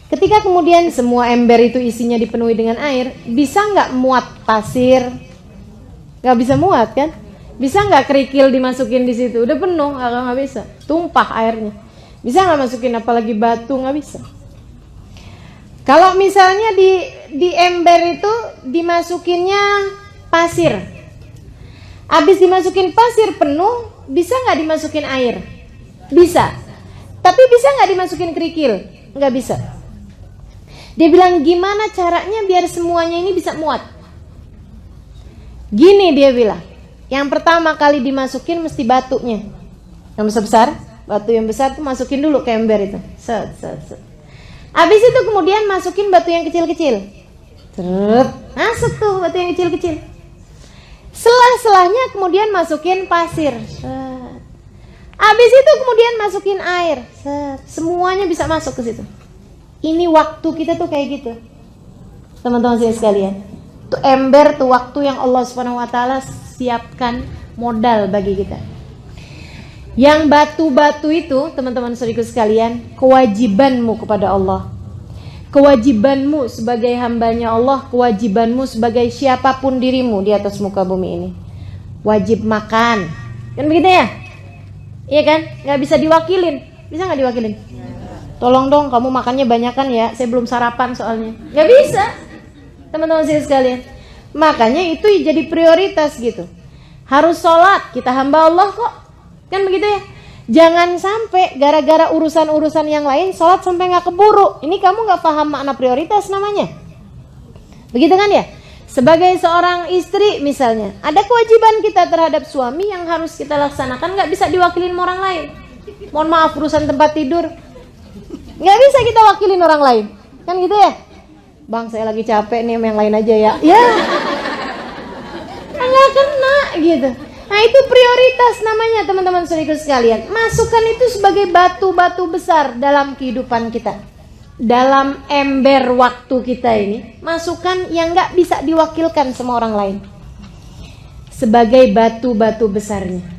A: Ketika kemudian semua ember itu isinya dipenuhi dengan air, bisa nggak muat pasir? Nggak bisa muat kan? Bisa nggak kerikil dimasukin di situ? Udah penuh, nggak bisa. Tumpah airnya. Bisa nggak masukin apalagi batu? Nggak bisa. Kalau misalnya di ember itu dimasukinnya pasir, habis dimasukin pasir penuh, bisa nggak dimasukin air? Bisa. Tapi bisa nggak dimasukin kerikil? Nggak bisa. Dia bilang, gimana caranya biar semuanya ini bisa muat? Gini dia bilang, yang pertama kali dimasukin mesti batunya yang besar-besar. Batu yang besar tuh masukin dulu ke ember itu. Set. Habis itu kemudian masukin batu yang kecil-kecil. Masuk tuh batu yang kecil-kecil. Selah-selahnya kemudian masukin pasir. Habis itu kemudian masukin air. Semuanya bisa masuk ke situ. Ini waktu kita tuh kayak gitu, teman-teman sekalian. Tuh ember, tuh waktu yang Allah SWT siapkan modal bagi kita. Yang batu-batu itu, teman-teman sekalian, kewajibanmu kepada Allah, kewajibanmu sebagai hambanya Allah, kewajibanmu sebagai siapapun dirimu di atas muka bumi ini. Wajib makan, kan begitu ya? Iya kan? Nggak bisa diwakilin. Bisa nggak diwakilin? Tolong dong kamu makannya banyakan ya, saya belum sarapan soalnya. Nggak bisa, teman-teman sekalian. Makanya itu jadi prioritas gitu. Harus sholat, kita hamba Allah kok, kan begitu ya. Jangan sampai gara-gara urusan-urusan yang lain sholat sampai nggak keburu. Ini kamu nggak paham makna prioritas namanya. Begitu kan ya? Sebagai seorang istri misalnya, ada kewajiban kita terhadap suami yang harus kita laksanakan, nggak bisa diwakilin sama orang lain. Mohon maaf, urusan tempat tidur nggak bisa kita wakilin orang lain, kan gitu ya. Bang, saya lagi capek nih, yang lain aja ya. Ya, nggak kena gitu. Nah, itu prioritas namanya, teman-teman saudaraku sekalian. Masukkan itu sebagai batu-batu besar dalam kehidupan kita, dalam ember waktu kita ini. Masukkan yang nggak bisa diwakilkan sama orang lain sebagai batu-batu besarnya.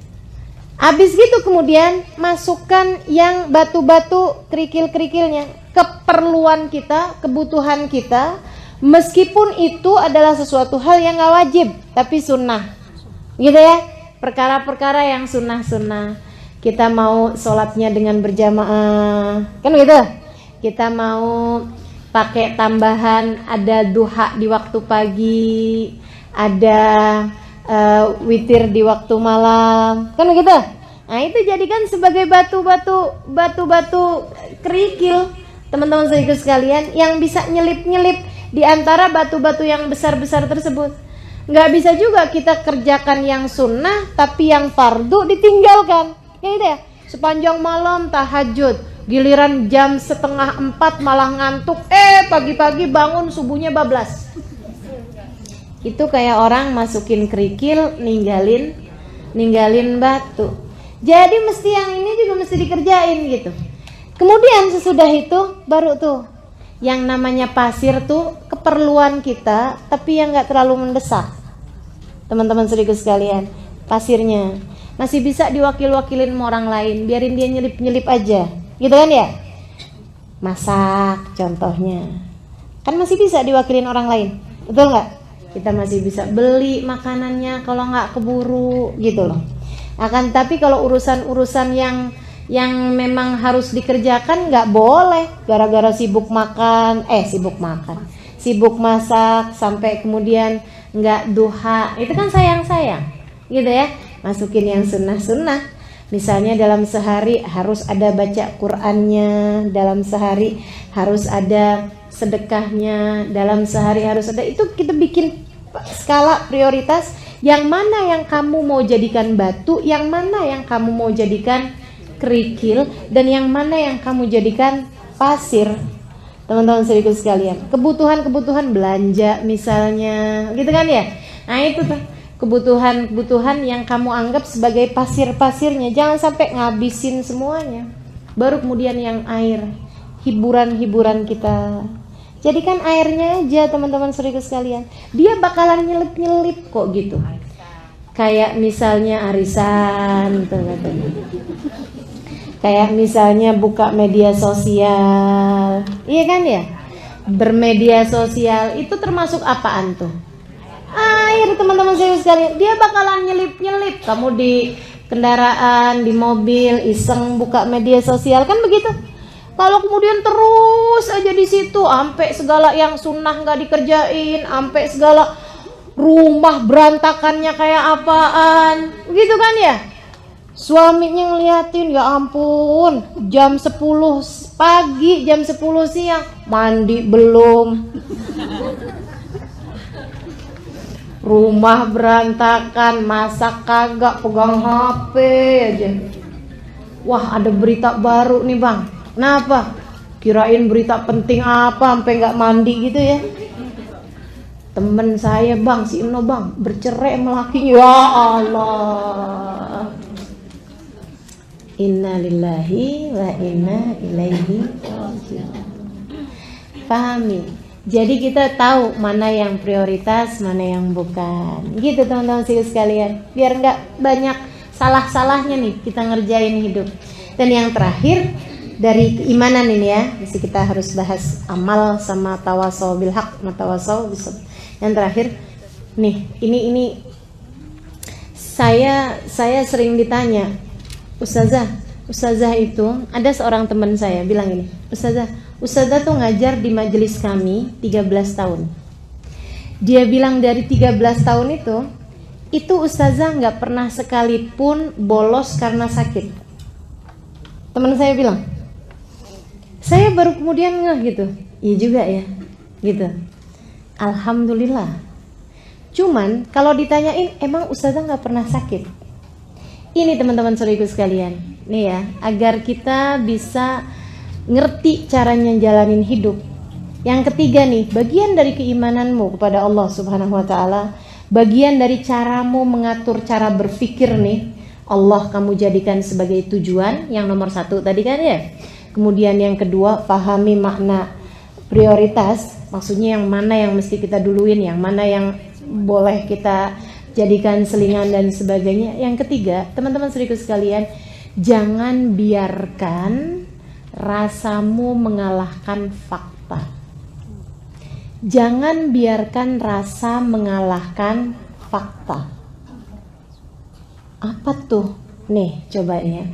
A: Habis gitu kemudian masukkan yang batu-batu kerikil-kerikilnya, keperluan kita, kebutuhan kita, meskipun itu adalah sesuatu hal yang gak wajib, tapi sunnah, gitu ya. Perkara-perkara yang sunnah-sunnah, kita mau sholatnya dengan berjamaah, kan gitu. Kita mau pakai tambahan, ada duha di waktu pagi, ada witir di waktu malam, kan begitu. Nah, itu jadikan sebagai batu-batu kerikil, teman-teman sekalian, yang bisa nyelip-nyelip di antara batu-batu yang besar-besar tersebut. Nggak bisa juga kita kerjakan yang sunnah tapi yang fardu ditinggalkan, ya gitu ya. Sepanjang malam tahajud, giliran jam 3:30 malah ngantuk, pagi-pagi bangun subuhnya bablas. Itu kayak orang masukin kerikil, ninggalin batu. Jadi mesti yang ini juga mesti dikerjain gitu. Kemudian sesudah itu baru tuh yang namanya pasir tuh keperluan kita, tapi yang nggak terlalu mendesak. Teman-teman saudaraku sekalian, pasirnya masih bisa diwakilin sama orang lain, biarin dia nyelip-nyelip aja, gitu kan ya. Masak contohnya, kan masih bisa diwakilin orang lain, betul nggak? Kita masih bisa beli makanannya kalau nggak keburu gitu loh. Akan tapi kalau urusan-urusan yang memang harus dikerjakan nggak boleh gara-gara sibuk masak sampai kemudian nggak duha. Itu kan sayang gitu ya. Masukin yang sunnah. Misalnya dalam sehari harus ada baca Qur'annya, dalam sehari harus ada sedekahnya, dalam sehari harus ada. Itu kita bikin skala prioritas, yang mana yang kamu mau jadikan batu, yang mana yang kamu mau jadikan kerikil, dan yang mana yang kamu jadikan pasir. Teman-teman saudaraku sekalian, kebutuhan belanja misalnya, gitu kan ya. Nah itu tuh kebutuhan yang kamu anggap sebagai pasir-pasirnya, jangan sampai ngabisin semuanya. Baru kemudian yang air, hiburan kita. Jadikan airnya aja teman-teman saudaraku sekalian. Dia bakalan nyelip-nyelip kok gitu. Kayak misalnya arisan, kayak misalnya buka media sosial, iya kan ya? Bermedia sosial itu termasuk apaan tuh? Air teman-teman saya sekalian. Dia bakalan nyelip-nyelip. Kamu di kendaraan, di mobil, iseng buka media sosial kan begitu. Kalau kemudian terus aja di situ, sampai segala yang sunnah nggak dikerjain, sampai segala rumah berantakannya kayak apaan, begitu kan ya? Suaminya ngeliatin, ya ampun, jam 10 pagi, jam 10 siang, mandi belum. Rumah berantakan, masak kagak, pegang HP aja. Wah, ada berita baru nih bang. Kenapa? Kirain berita penting apa sampai nggak mandi gitu ya. Temen saya bang, si Eno bang, bercerai sama lakinya. Ya Allah. Inna lillahi wa inna ilaihi raji'un. Pahami? Jadi kita tahu mana yang prioritas, mana yang bukan. Gitu teman-teman sekalian. Biar nggak banyak salah-salahnya nih kita ngerjain hidup. Dan yang terakhir dari keimanan ini ya, mesti kita harus bahas amal sama tawasau bil haq, sama tawasau bis sabr. Yang terakhir nih, ini saya sering ditanya, Ustazah itu ada seorang teman saya bilang gini, Ustazah tuh ngajar di majelis kami 13 tahun. Dia bilang dari 13 tahun itu Ustazah nggak pernah sekalipun bolos karena sakit. Teman saya bilang, saya baru kemudian ngeh gitu, iya juga ya, gitu. Alhamdulillah. Cuman kalau ditanyain, emang Ustazah nggak pernah sakit? Ini teman-teman saudaraku sekalian, nih ya, agar kita bisa ngerti caranya jalanin hidup. Yang ketiga nih, bagian dari keimananmu kepada Allah Subhanahu wa taala, bagian dari caramu mengatur cara berpikir nih, Allah kamu jadikan sebagai tujuan. Yang nomor 1 tadi kan ya. Kemudian yang kedua, pahami makna prioritas, maksudnya yang mana yang mesti kita duluin, yang mana yang boleh kita jadikan selingan dan sebagainya. Yang ketiga, teman-teman saudaraku sekalian, jangan biarkan rasamu mengalahkan fakta. Jangan biarkan rasa mengalahkan fakta. Apa tuh? Nih, coba ya.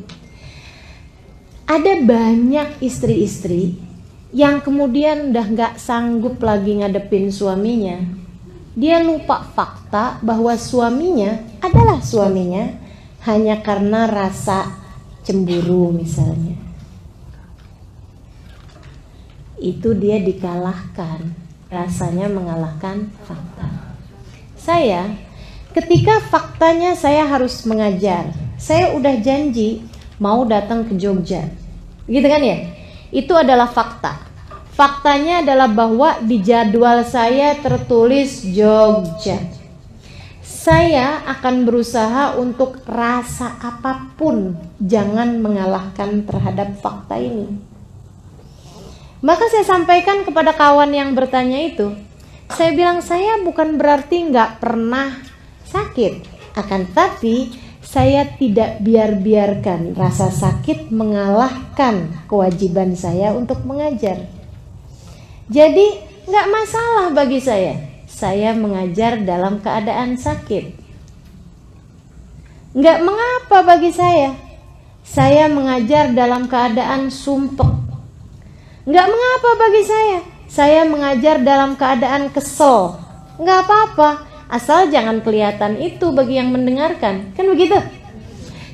A: Ada banyak istri-istri yang kemudian udah gak sanggup lagi ngadepin suaminya. Dia lupa fakta bahwa suaminya adalah suaminya hanya karena rasa cemburu misalnya. Itu dia dikalahkan, rasanya mengalahkan fakta. Saya, ketika faktanya saya harus mengajar, saya udah janji mau datang ke Jogja, gitu kan ya? Itu adalah fakta. Faktanya adalah bahwa di jadwal saya tertulis Jogja. Saya akan berusaha untuk rasa apapun jangan mengalahkan terhadap fakta ini. Maka saya sampaikan kepada kawan yang bertanya itu, saya bilang saya bukan berarti nggak pernah sakit, akan tapi saya tidak biarkan rasa sakit mengalahkan kewajiban saya untuk mengajar. Jadi nggak masalah bagi saya mengajar dalam keadaan sakit. Nggak mengapa bagi saya. Saya mengajar dalam keadaan sumpek. Nggak mengapa bagi saya. Saya mengajar dalam keadaan kesel. Nggak apa-apa, asal jangan kelihatan itu bagi yang mendengarkan. Kan begitu?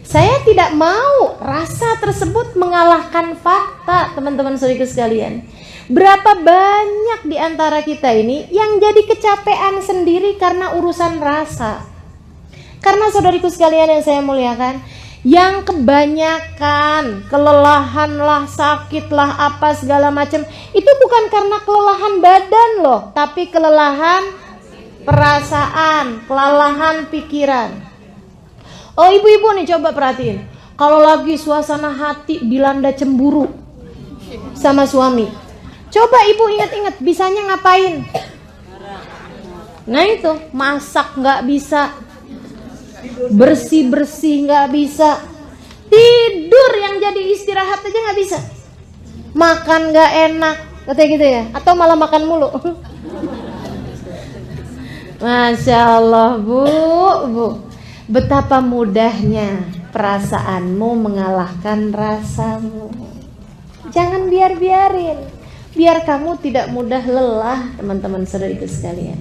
A: Saya tidak mau rasa tersebut mengalahkan fakta, teman-teman saudaraku sekalian. Berapa banyak di antara kita ini yang jadi kecapean sendiri karena urusan rasa. Karena saudariku sekalian yang saya muliakan, yang kebanyakan kelelahan lah, sakit lah, apa segala macam, itu bukan karena kelelahan badan loh, tapi kelelahan perasaan, kelelahan pikiran. Oh ibu-ibu nih coba perhatiin, kalau lagi suasana hati dilanda cemburu sama suami, coba ibu ingat-ingat bisanya ngapain? Nah itu, masak nggak bisa, bersih-bersih nggak bisa, tidur yang jadi istirahat aja nggak bisa, makan nggak enak, katanya gitu ya, atau malah makan mulu. Masya Allah bu, betapa mudahnya perasaanmu mengalahkan rasamu. Jangan biarin, biar kamu tidak mudah lelah, teman-teman saudariku sekalian.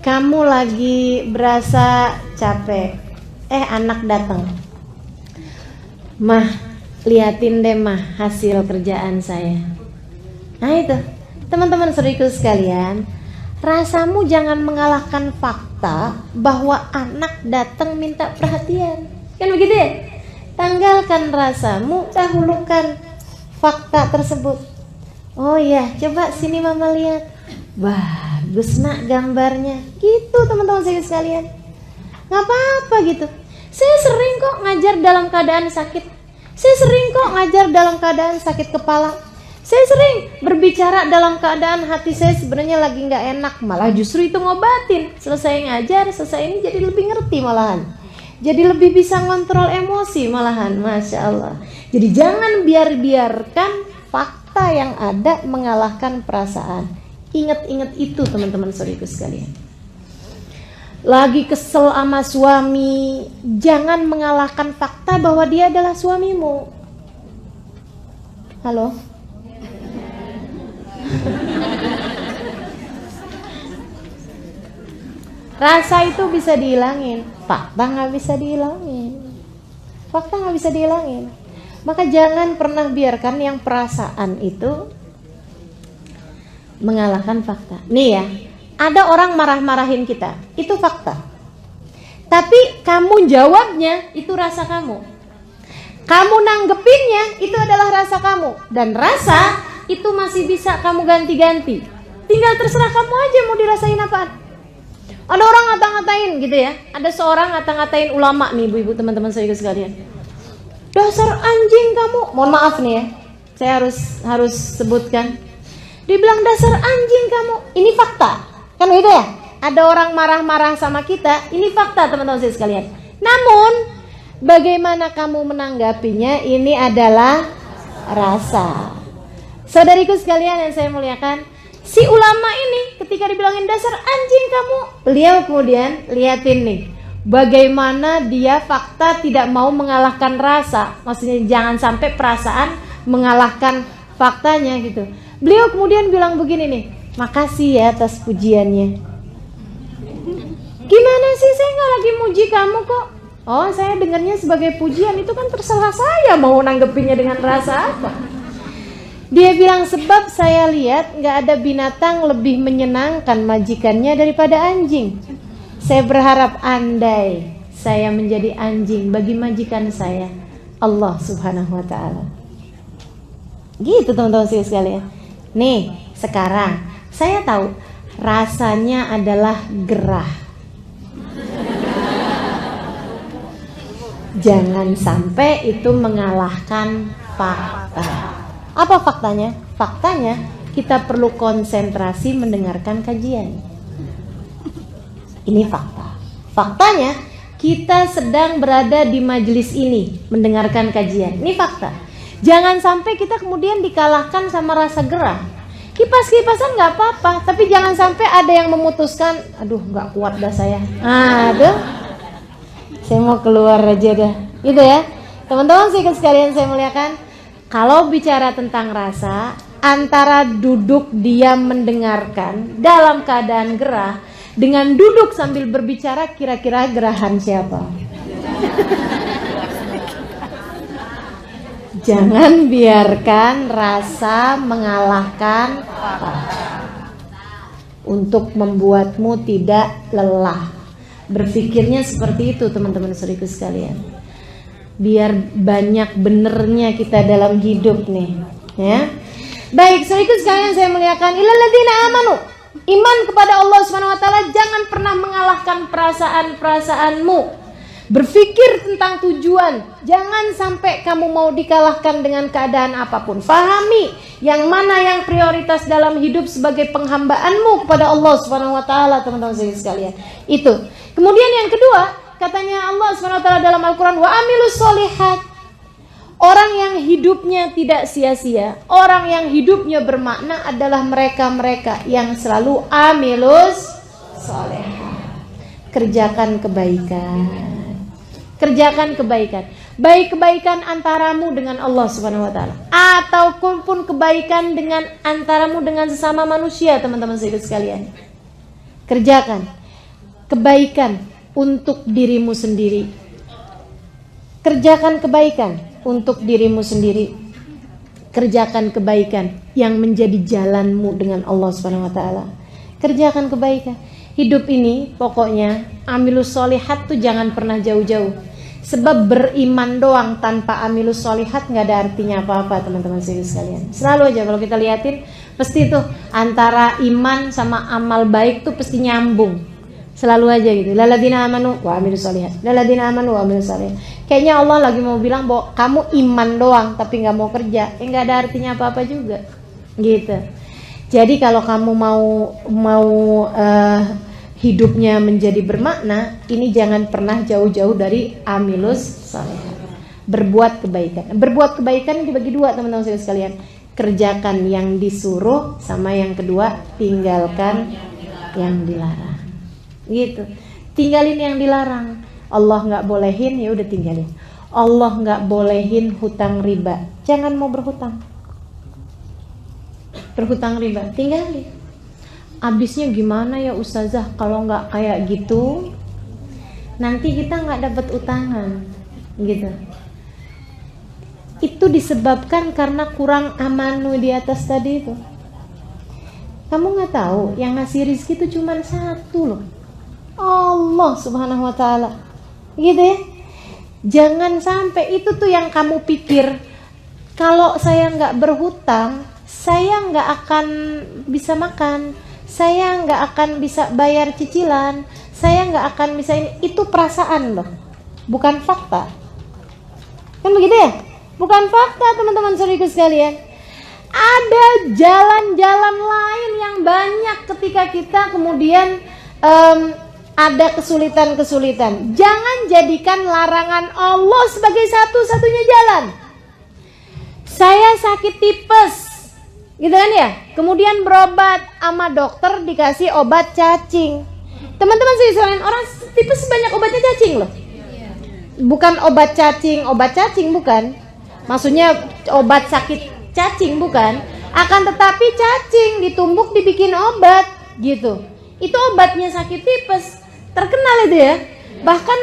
A: Kamu lagi berasa capek, anak datang, mah liatin deh mah hasil kerjaan saya. Nah itu, teman-teman saudariku sekalian, rasamu jangan mengalahkan fakta bahwa anak datang minta perhatian. Kan begitu ya? Tanggalkan rasamu, dahulukan fakta tersebut. Oh iya, coba sini mama lihat. Bagus nak gambarnya. Gitu teman-teman saya sekalian. Gak apa-apa gitu. Saya sering kok ngajar dalam keadaan sakit. Saya sering kok ngajar dalam keadaan sakit kepala. Saya sering berbicara dalam keadaan hati saya sebenarnya lagi gak enak, malah justru itu ngobatin. Selesai ngajar, selesai ini jadi lebih ngerti malahan, jadi lebih bisa ngontrol emosi malahan. Masya Allah. Jadi jangan biarkan fakta yang ada mengalahkan perasaan. Ingat-ingat itu teman-teman saudariku sekalian. Lagi kesel sama suami, jangan mengalahkan fakta bahwa dia adalah suamimu. Halo? Rasa itu bisa dihilangin, fakta nggak bisa dihilangin. Fakta nggak bisa dihilangin. Maka jangan pernah biarkan yang perasaan itu mengalahkan fakta. Nih ya, ada orang marah-marahin kita, itu fakta. Tapi kamu jawabnya itu rasa kamu. Kamu nanggepinnya itu adalah rasa kamu. Dan rasa itu masih bisa kamu ganti-ganti. Tinggal terserah kamu aja mau dirasain apaan. Ada orang ngata-ngatain gitu ya. Ada seorang ngata-ngatain ulama nih ibu-ibu teman-teman saya sekalian. Dasar anjing kamu. Mohon maaf nih ya, saya harus sebutkan. Dibilang dasar anjing kamu. Ini fakta. Kan gitu ya. Ada orang marah-marah sama kita. Ini fakta teman-teman saya sekalian. Namun bagaimana kamu menanggapinya, ini adalah rasa. Saudariku sekalian yang saya muliakan, si ulama ini ketika dibilangin dasar anjing kamu, beliau kemudian liatin nih, bagaimana dia fakta tidak mau mengalahkan rasa. Maksudnya jangan sampai perasaan mengalahkan faktanya gitu. Beliau kemudian bilang begini nih, makasih ya atas pujiannya. Gimana sih, saya nggak lagi muji kamu kok. Oh, saya dengarnya sebagai pujian, itu kan terserah saya mau nanggepinnya dengan rasa apa. Dia bilang sebab saya lihat nggak ada binatang lebih menyenangkan majikannya daripada anjing. Saya berharap andai saya menjadi anjing bagi majikan saya, Allah Subhanahu Wa Taala. Gitu teman-teman sekalian. Nih sekarang saya tahu rasanya adalah gerah. Jangan sampai itu mengalahkan fakta. Apa faktanya? Faktanya kita perlu konsentrasi mendengarkan kajian. Ini fakta. Faktanya kita sedang berada di majelis ini mendengarkan kajian. Ini fakta. Jangan sampai kita kemudian dikalahkan sama rasa gerah. Kipas-kipasan nggak apa-apa, tapi jangan sampai ada yang memutuskan, aduh nggak kuat dah saya. Aduh, saya mau keluar aja dah. Gitu ya. Teman-teman sekalian saya muliakan, kalau bicara tentang rasa, antara duduk diam mendengarkan dalam keadaan gerah dengan duduk sambil berbicara, kira-kira gerahan siapa? Jangan biarkan rasa mengalahkan untuk membuatmu tidak lelah. Berpikirnya seperti itu teman-teman saudaraku sekalian. Biar banyak benernya kita dalam hidup nih, ya. Baik, saudaraku sekalian saya muliakan, illalladzina amanu. Iman kepada Allah Subhanahu wa taala, jangan pernah mengalahkan perasaan-perasaanmu. Berpikir tentang tujuan, jangan sampai kamu mau dikalahkan dengan keadaan apapun. Fahami yang mana yang prioritas dalam hidup sebagai penghambaanmu kepada Allah Subhanahu wa taala, teman-teman sekalian. Itu. Kemudian yang kedua, katanya Allah Subhanahu wa taala dalam Al-Qur'an, wa amilus sholihat. Orang yang hidupnya tidak sia-sia, orang yang hidupnya bermakna adalah mereka-mereka yang selalu amilus sholihat. Kerjakan kebaikan. Kerjakan kebaikan, baik kebaikan antaramu dengan Allah Subhanahu wa taala ataupun kebaikan dengan antaramu dengan sesama manusia, teman-teman sekalian. Kerjakan kebaikan untuk dirimu sendiri. Kerjakan kebaikan untuk dirimu sendiri. Kerjakan kebaikan yang menjadi jalanmu dengan Allah Subhanahu wa taala. Kerjakan kebaikan. Hidup ini pokoknya amilus sholihat tuh jangan pernah jauh-jauh. Sebab beriman doang tanpa amilus sholihat nggak ada artinya apa-apa, teman-teman sekalian. Selalu aja kalau kita liatin, pasti tuh antara iman sama amal baik tuh pasti nyambung. Selalu aja gitu. Lalladzina amanu wa amilus sholihat. Lalladzina amanu wa amilus sholihat. Kayaknya Allah lagi mau bilang bahwa kamu iman doang tapi nggak mau kerja, nggak ada artinya apa-apa juga. Gitu. Jadi kalau kamu mau hidupnya menjadi bermakna, ini jangan pernah jauh-jauh dari amilus sholihat. Berbuat kebaikan. Berbuat kebaikan dibagi dua, teman-teman sekalian. Kerjakan yang disuruh, sama yang kedua tinggalkan yang dilarang. Gitu. Tinggalin yang dilarang. Allah nggak bolehin, ya udah tinggalin. Allah nggak bolehin hutang riba. Jangan mau berhutang. Berhutang riba, tinggalin. Abisnya gimana ya ustazah kalau nggak kayak gitu? Nanti kita nggak dapat utangan, gitu. Itu disebabkan karena kurang amanu di atas tadi itu. Kamu nggak tahu yang ngasih rizki itu cuma satu loh, Allah Subhanahu wa taala. Gitu ya. Jangan sampai itu tuh yang kamu pikir, kalau saya nggak berhutang, saya nggak akan bisa makan, saya nggak akan bisa bayar cicilan, saya nggak akan bisa ini. Itu perasaan loh, bukan fakta. Kan begitu ya? Bukan fakta, teman-teman saudaraku sekalian. Ada jalan-jalan lain yang banyak ketika kita kemudian ada kesulitan-kesulitan. Jangan jadikan larangan Allah sebagai satu-satunya jalan. Saya sakit tipes, gitu kan ya, kemudian berobat sama dokter dikasih obat cacing. Teman-teman sekalian, orang tipes banyak obatnya cacing loh. Bukan obat cacing bukan. Maksudnya obat sakit cacing bukan. Akan tetapi cacing ditumbuk dibikin obat gitu. Itu obatnya sakit tipes. Terkenal itu ya. Bahkan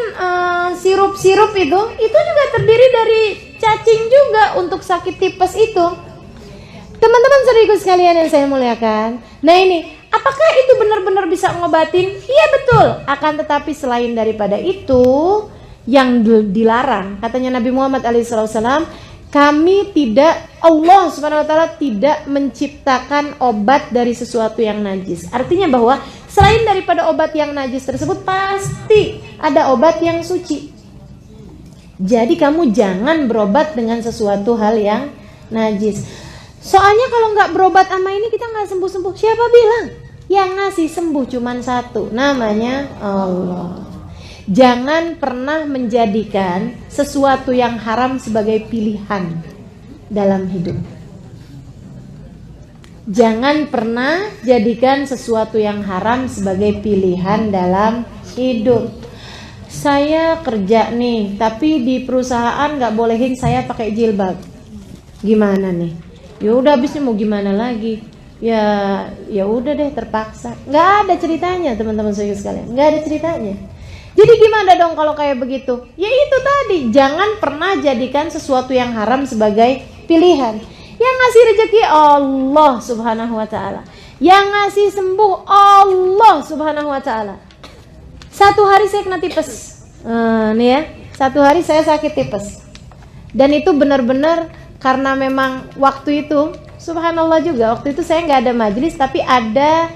A: sirup-sirup itu juga terdiri dari cacing juga untuk sakit tipes itu. Teman-teman saudaraku sekalian yang saya muliakan. Nah ini, apakah itu benar-benar bisa ngobatin? Iya betul. Akan tetapi selain daripada itu yang dilarang, katanya Nabi Muhammad SAW, kami tidak, Allah Subhanahu wa taala tidak menciptakan obat dari sesuatu yang najis. Artinya bahwa selain daripada obat yang najis tersebut pasti ada obat yang suci. Jadi kamu jangan berobat dengan sesuatu hal yang najis. Soalnya kalau nggak berobat sama ini kita nggak sembuh-sembuh. Siapa bilang? Yang ngasih sembuh cuman satu, namanya Allah. Jangan pernah menjadikan sesuatu yang haram sebagai pilihan dalam hidup. Jangan pernah jadikan sesuatu yang haram sebagai pilihan dalam hidup. saya kerja nih, tapi di perusahaan nggak bolehin saya pakai jilbab. Gimana nih? Ya udah, habisnya mau gimana lagi? Ya udah deh, terpaksa. Nggak ada ceritanya, teman-teman sekalian. Nggak ada ceritanya. Jadi gimana dong kalau kayak begitu? Ya itu tadi, jangan pernah jadikan sesuatu yang haram sebagai pilihan. Yang ngasih rezeki Allah Subhanahu wa taala. Yang ngasih sembuh Allah Subhanahu wa taala. Satu hari saya kena tipes. Nih ya, satu hari saya sakit tipes. Dan itu benar-benar karena memang waktu itu, subhanallah juga, waktu itu saya nggak ada majelis, tapi ada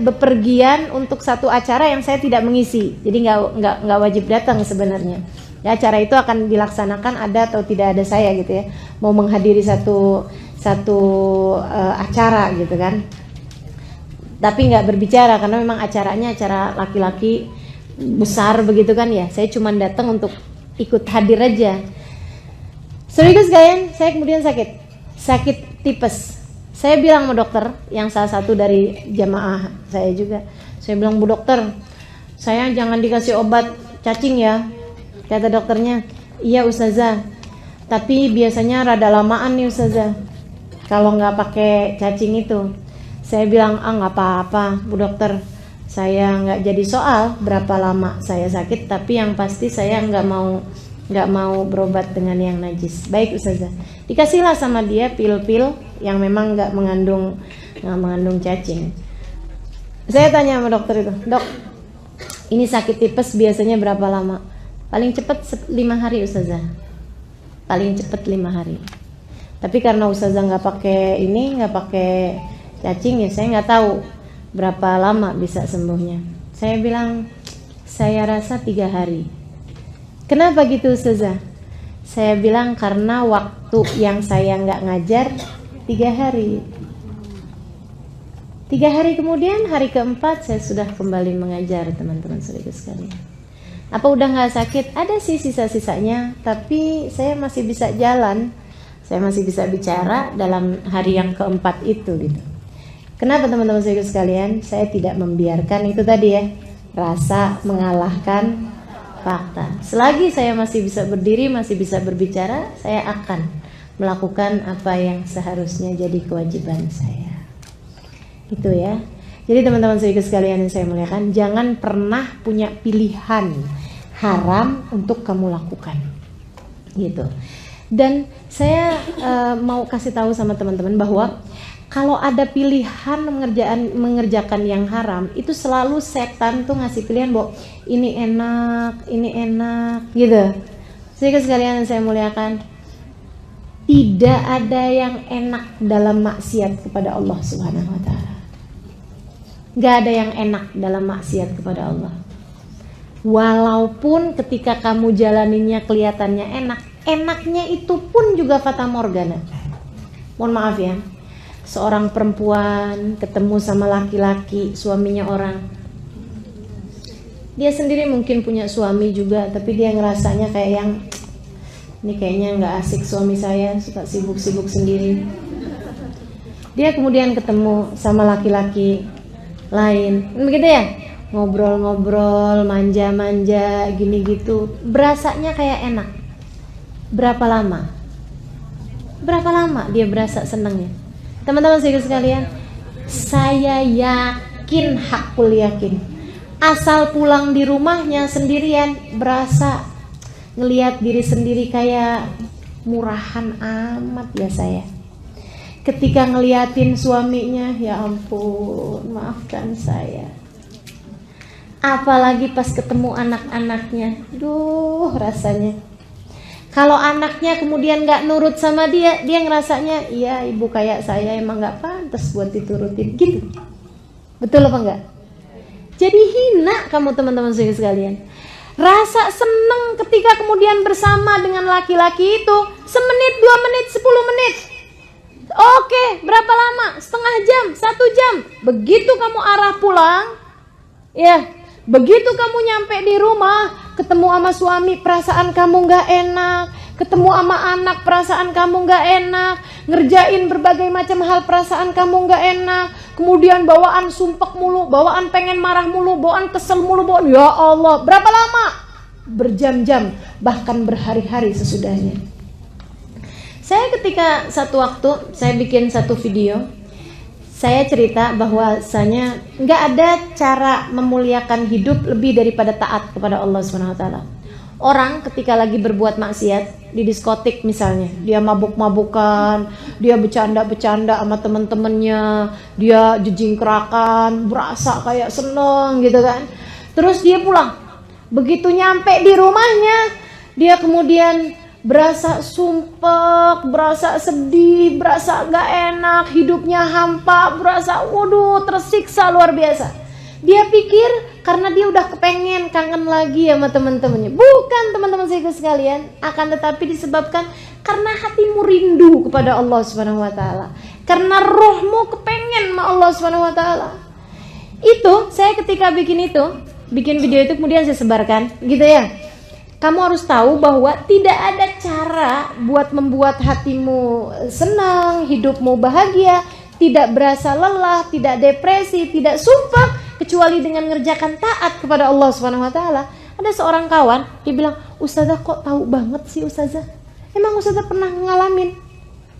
A: bepergian untuk satu acara yang saya tidak mengisi. Jadi nggak wajib datang sebenarnya. Ya, acara itu akan dilaksanakan ada atau tidak ada saya gitu ya. Mau menghadiri satu acara gitu kan. Tapi nggak berbicara karena memang acaranya acara laki-laki besar begitu kan ya. Saya cuma datang untuk ikut hadir aja. Saudara sekalian, saya kemudian sakit tipes. Saya bilang sama dokter yang salah satu dari jamaah saya juga. Saya bilang, "Bu dokter, saya jangan dikasih obat cacing ya." Kata dokternya, "Iya Ustazah, tapi biasanya rada lamaan nih Ustazah kalau nggak pakai cacing itu." Saya bilang, nggak apa-apa Bu dokter, saya nggak jadi soal berapa lama saya sakit, tapi yang pasti saya nggak mau berobat dengan yang najis. Baik Ustazah. Dikasihlah sama dia pil-pil yang memang nggak mengandung cacing. Saya tanya sama dokter itu, "Dok, ini sakit tipes biasanya berapa lama?" Paling cepat 5 hari Ustazah. Paling cepat 5 hari. Tapi karena Ustazah nggak pakai cacing ya, saya nggak tahu berapa lama bisa sembuhnya. Saya bilang, "Saya rasa 3 hari." "Kenapa gitu Ustazah?" Saya bilang, "Karena waktu yang saya nggak ngajar 3 hari. 3 hari kemudian, hari keempat saya sudah kembali mengajar teman-teman saudara sekalian." Apa udah nggak sakit? Ada sih sisa-sisanya, tapi saya masih bisa jalan, saya masih bisa bicara dalam hari yang keempat itu gitu. Kenapa teman-teman saudara sekalian? Saya tidak membiarkan itu tadi ya, rasa mengalahkan fakta. Selagi saya masih bisa berdiri, masih bisa berbicara, saya akan melakukan apa yang seharusnya jadi kewajiban saya. Itu ya. Jadi teman-teman saudara sekalian yang saya muliakan, jangan pernah punya pilihan haram untuk kamu lakukan. Gitu. Dan saya mau kasih tahu sama teman-teman bahwa kalau ada pilihan mengerjakan yang haram, itu selalu setan tuh ngasih pilihan bahwa ini enak gitu. Sehingga sekalian yang saya muliakan, tidak ada yang enak dalam maksiat kepada Allah Subhanahu wa taala. Gak ada yang enak dalam maksiat kepada Allah. Walaupun ketika kamu jalaninnya kelihatannya enak, enaknya itu pun juga fata morgana. Mohon maaf ya. Seorang perempuan ketemu sama laki-laki, suaminya orang. Dia sendiri mungkin punya suami juga, tapi dia ngerasanya kayak yang, ini kayaknya nggak asik suami saya, suka sibuk-sibuk sendiri. Dia kemudian ketemu sama laki-laki lain, begitu ya, ngobrol-ngobrol, manja-manja, gini gitu, berasanya kayak enak. Berapa lama dia berasa senangnya? Teman-teman sekalian, saya yakin, hakul yakin, asal pulang di rumahnya sendirian berasa ngelihat diri sendiri kayak murahan amat ya saya. Ketika ngeliatin suaminya, ya ampun, maafkan saya. Apalagi pas ketemu anak-anaknya, duh rasanya. Kalau anaknya kemudian gak nurut sama dia, dia ngerasanya, iya ibu kayak saya emang gak pantas buat diturutin gitu. Betul apa enggak? Jadi hina kamu teman-teman sekalian. Rasa seneng ketika kemudian bersama dengan laki-laki itu, semenit, 2 menit, 10 menit. Oke, berapa lama? Setengah jam, 1 jam. Begitu kamu arah pulang, ya, begitu kamu nyampe di rumah, ketemu sama suami, perasaan kamu gak enak. Ketemu sama anak, perasaan kamu gak enak. Ngerjain berbagai macam hal, perasaan kamu gak enak. kemudian bawaan sumpek mulu, bawaan pengen marah mulu, bawaan kesel mulu, bawaan ya Allah. Berapa lama? Berjam-jam, bahkan berhari-hari sesudahnya. Saya ketika satu waktu saya bikin satu video, saya cerita bahwasanya nggak ada cara memuliakan hidup lebih daripada taat kepada Allah SWT. Orang ketika lagi berbuat maksiat di diskotik misalnya, dia mabuk-mabukan, dia bercanda-bercanda sama temen-temennya, dia jejingkrakan, berasa kayak seneng gitu kan. Terus dia pulang, begitu nyampe di rumahnya, dia kemudian berasa sumpek, berasa sedih, berasa gak enak, hidupnya hampa, berasa waduh tersiksa luar biasa. Dia pikir karena dia udah kepengen kangen lagi sama teman-temannya. Bukan teman-teman saya sekalian, akan tetapi disebabkan karena hatimu rindu kepada Allah Subhanahu wa taala. Karena rohmu kepengen sama Allah Subhanahu wa taala. Itu saya ketika bikin video itu kemudian saya sebarkan gitu ya. Kamu harus tahu bahwa tidak ada cara buat membuat hatimu senang, hidupmu bahagia, tidak berasa lelah, tidak depresi, tidak sumpah kecuali dengan ngerjakan taat kepada Allah Subhanahu wa taala. Ada seorang kawan, dia bilang, "Ustazah kok tahu banget sih Ustazah? Emang Ustazah pernah ngalamin?"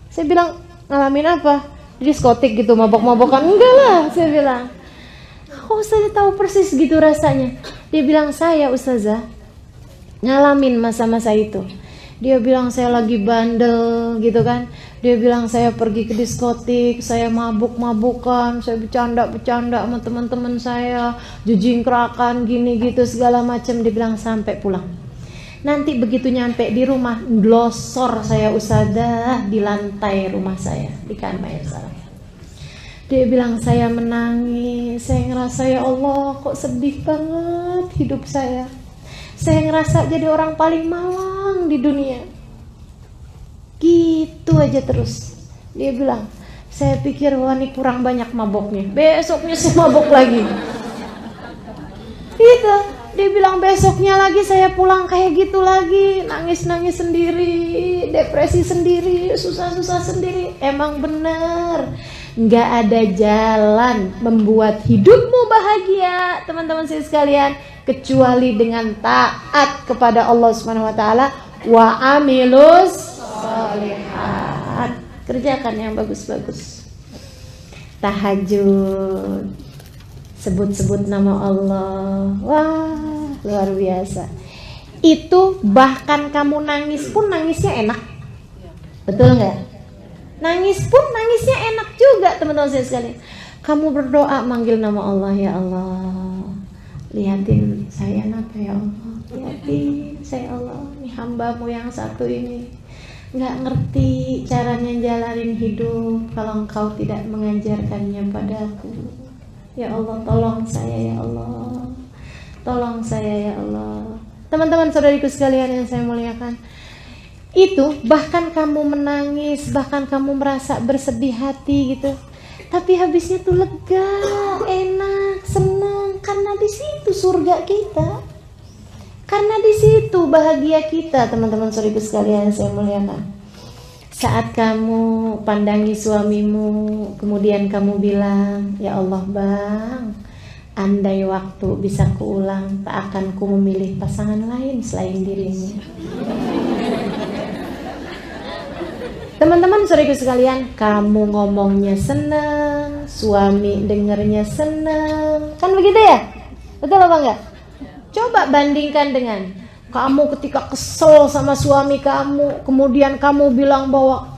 A: Saya bilang, "Ngalamin apa? Di diskotik gitu, mabok-mabokan?" "Enggak lah," saya bilang. "Kok Ustazah tahu persis gitu rasanya?" Dia bilang, "Saya Ustazah ngalamin masa-masa itu." Dia bilang saya lagi bandel gitu kan. Dia bilang saya pergi ke diskotik, saya mabuk-mabukan, saya bercanda-bercanda sama teman-teman saya, jejingkrakan gini gitu segala macam. Dia bilang sampai pulang. Nanti begitu nyampe di rumah, glosor saya Ustazah di lantai rumah saya, di kamar saya. Dia bilang saya menangis, saya ngerasa ya Allah kok sedih banget hidup saya. Saya ngerasa jadi orang paling malang di dunia. Gitu aja terus. Dia bilang, saya pikir wah ini kurang banyak maboknya. Besoknya saya mabok lagi. Gitu. Dia bilang besoknya lagi saya pulang kayak gitu lagi. Nangis-nangis sendiri, depresi sendiri, susah-susah sendiri. Emang bener. Nggak ada jalan membuat hidupmu bahagia, teman-teman saya sekalian, kecuali dengan taat kepada Allah Subhanahu wa taala. Wa amilus sholihat. Kerjakan yang bagus-bagus. Tahajud, sebut-sebut nama Allah. Wah, luar biasa. Itu bahkan kamu nangis pun nangisnya enak. Betul nggak? Nangis pun nangisnya enak juga, teman-teman saya sekalian. Kamu berdoa manggil nama Allah, ya Allah, lihatin saya apa ya Allah, lihatin saya Allah, ini hambamu yang satu ini nggak ngerti caranya jalanin hidup kalau engkau tidak mengajarkannya padaku. Ya Allah, tolong saya ya Allah, tolong saya ya Allah. Teman-teman saudariku sekalian yang saya muliakan, itu bahkan kamu menangis, bahkan kamu merasa bersedih hati gitu, tapi habisnya tuh lega, enak, senang, karena di situ surga kita, karena di situ bahagia kita. Teman-teman saudariku sekalian yang saya muliakan, saat kamu pandangi suamimu, kemudian kamu bilang, ya Allah Bang, andai waktu bisa kuulang, tak akan ku memilih pasangan lain selain dirimu. Teman-teman saudariku sekalian, kamu ngomongnya senang, suami dengernya senang, kan begitu ya? Betul apa enggak? Coba bandingkan dengan kamu ketika kesel sama suami kamu, kemudian kamu bilang bahwa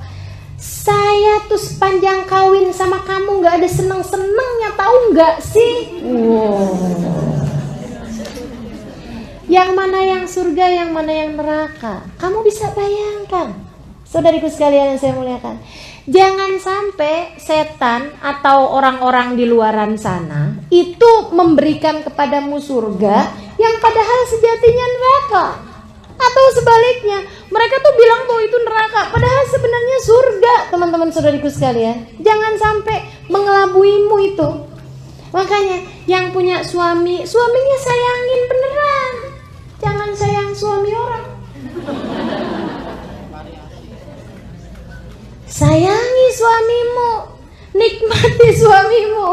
A: saya tuh sepanjang kawin sama kamu gak ada seneng-senengnya, tahu gak sih? Wow. Yang mana yang surga, yang mana yang neraka? Kamu bisa bayangkan. Saudariku sekalian yang saya muliakan, jangan sampai setan atau orang-orang di luaran sana itu memberikan kepadamu surga yang padahal sejatinya neraka. Atau sebaliknya, mereka tuh bilang bahwa itu neraka padahal sebenarnya surga. Teman-teman saudariku sekalian, jangan sampai mengelabuimu itu. Makanya yang punya suami, suaminya sayangin beneran. Jangan sayang suami orang. Sayangi suamimu, nikmati nikmati suamimu,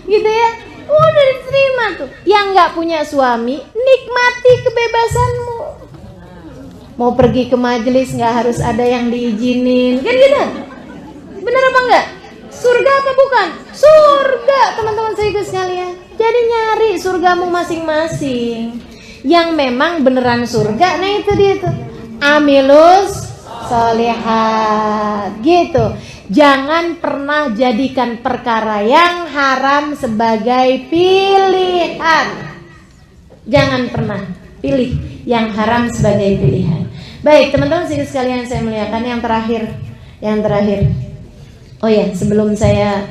A: gitu ya. Udah diterima tuh. Yang nggak punya suami, nikmati kebebasanmu. Mau pergi ke majelis nggak harus ada yang diizinin, kan gitu. Bener apa enggak? Surga apa bukan? Surga, teman-teman saya sekalian. Jadi nyari surgamu masing-masing. Yang memang beneran surga, nah itu dia tuh. Amilus sholihat, gitu. Jangan pernah jadikan perkara yang haram sebagai pilihan. Jangan pernah pilih yang haram sebagai pilihan. Baik, teman-teman sekalian saya muliakan, yang terakhir. Oh ya, sebelum saya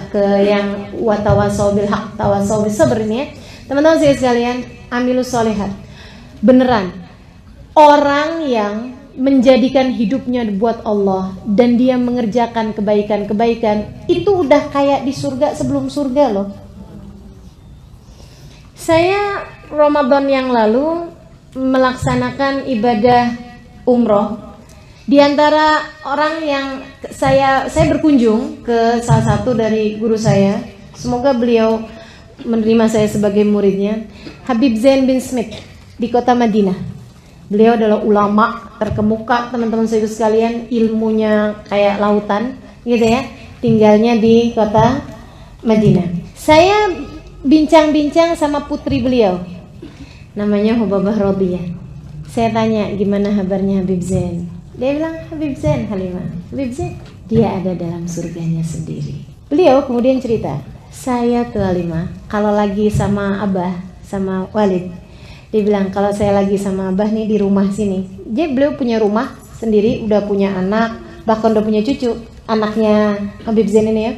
A: ke yang watawasau bil haq tawasau bis sabr ini ya. Teman-teman sekalian, amilus sholihat. Beneran, orang yang menjadikan hidupnya buat Allah dan dia mengerjakan kebaikan-kebaikan, itu udah kayak di surga sebelum surga loh. Saya Ramadan yang lalu melaksanakan ibadah umroh. Di antara orang yang saya berkunjung ke salah satu dari guru saya, semoga beliau menerima saya sebagai muridnya, Habib Zain bin Smith di kota Madinah. Beliau adalah ulama terkemuka, teman-teman saya sekalian, ilmunya kayak lautan, gitu ya. Tinggalnya di kota Madinah. Saya bincang-bincang sama putri beliau, namanya Hubabah Rodiyah. Saya tanya, gimana kabarnya Habib Zain? Dia bilang, Habib Zain, Halimah, Habib Zain, dia ada dalam surganya sendiri. Beliau kemudian cerita, saya tuh Halimah, kalau lagi sama Abah, sama Walid, dia bilang, kalau saya lagi sama Abah nih di rumah sini, beliau punya rumah sendiri, udah punya anak, bahkan udah punya cucu, anaknya Habib Zain ini ya.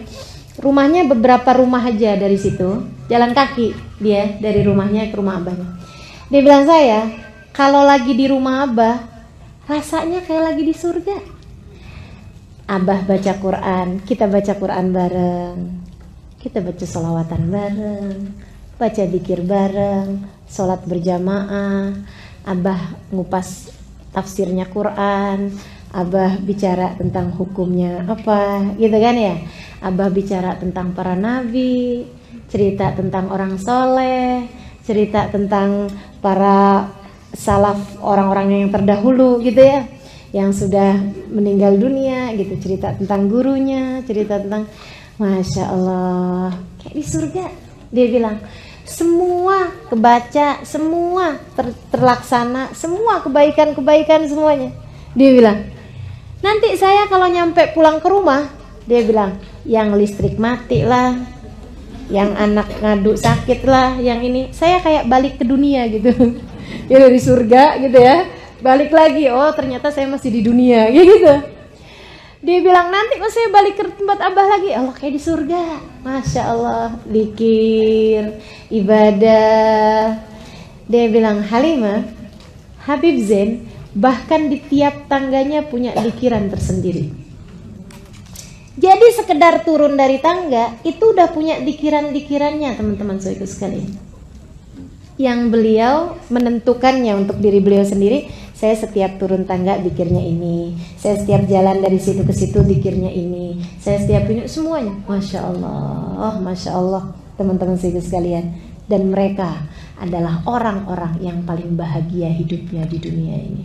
A: Rumahnya beberapa rumah aja dari situ, jalan kaki dia dari rumahnya ke rumah Abahnya. Dia bilang, saya kalau lagi di rumah Abah, rasanya kayak lagi di surga. Abah baca Quran, kita baca Quran bareng, kita baca sholawatan bareng, baca dzikir bareng, sholat berjamaah, Abah ngupas tafsirnya Quran, Abah bicara tentang hukumnya apa, gitu kan ya. Abah bicara tentang para nabi, cerita tentang orang soleh, cerita tentang para salaf, orang-orang yang terdahulu gitu ya, yang sudah meninggal dunia gitu, cerita tentang gurunya, cerita tentang, Masya Allah, kayak di surga. Dia bilang, semua kebaca, semua terlaksana, semua kebaikan-kebaikan semuanya. Dia bilang, nanti saya kalau nyampe pulang ke rumah, dia bilang, yang listrik mati lah, yang anak ngadu sakit lah, yang ini, saya kayak balik ke dunia gitu. Ya dari surga gitu ya, balik lagi, oh ternyata saya masih di dunia gitu. Dia bilang, nanti kok saya balik ke tempat Abah lagi, Allah kayak di surga. Masya Allah, zikir, ibadah. Dia bilang, Halimah, Habib Zain bahkan di tiap tangganya punya zikiran tersendiri. Jadi sekedar turun dari tangga itu udah punya zikiran-zikirannya, teman-teman saudara sekalian. Yang beliau menentukannya untuk diri beliau sendiri. Saya setiap turun tangga zikirnya ini, saya setiap jalan dari situ ke situ zikirnya ini, saya setiap ini, semuanya. Masya Allah, teman-teman saudara sekalian. Dan mereka adalah orang-orang yang paling bahagia hidupnya di dunia ini.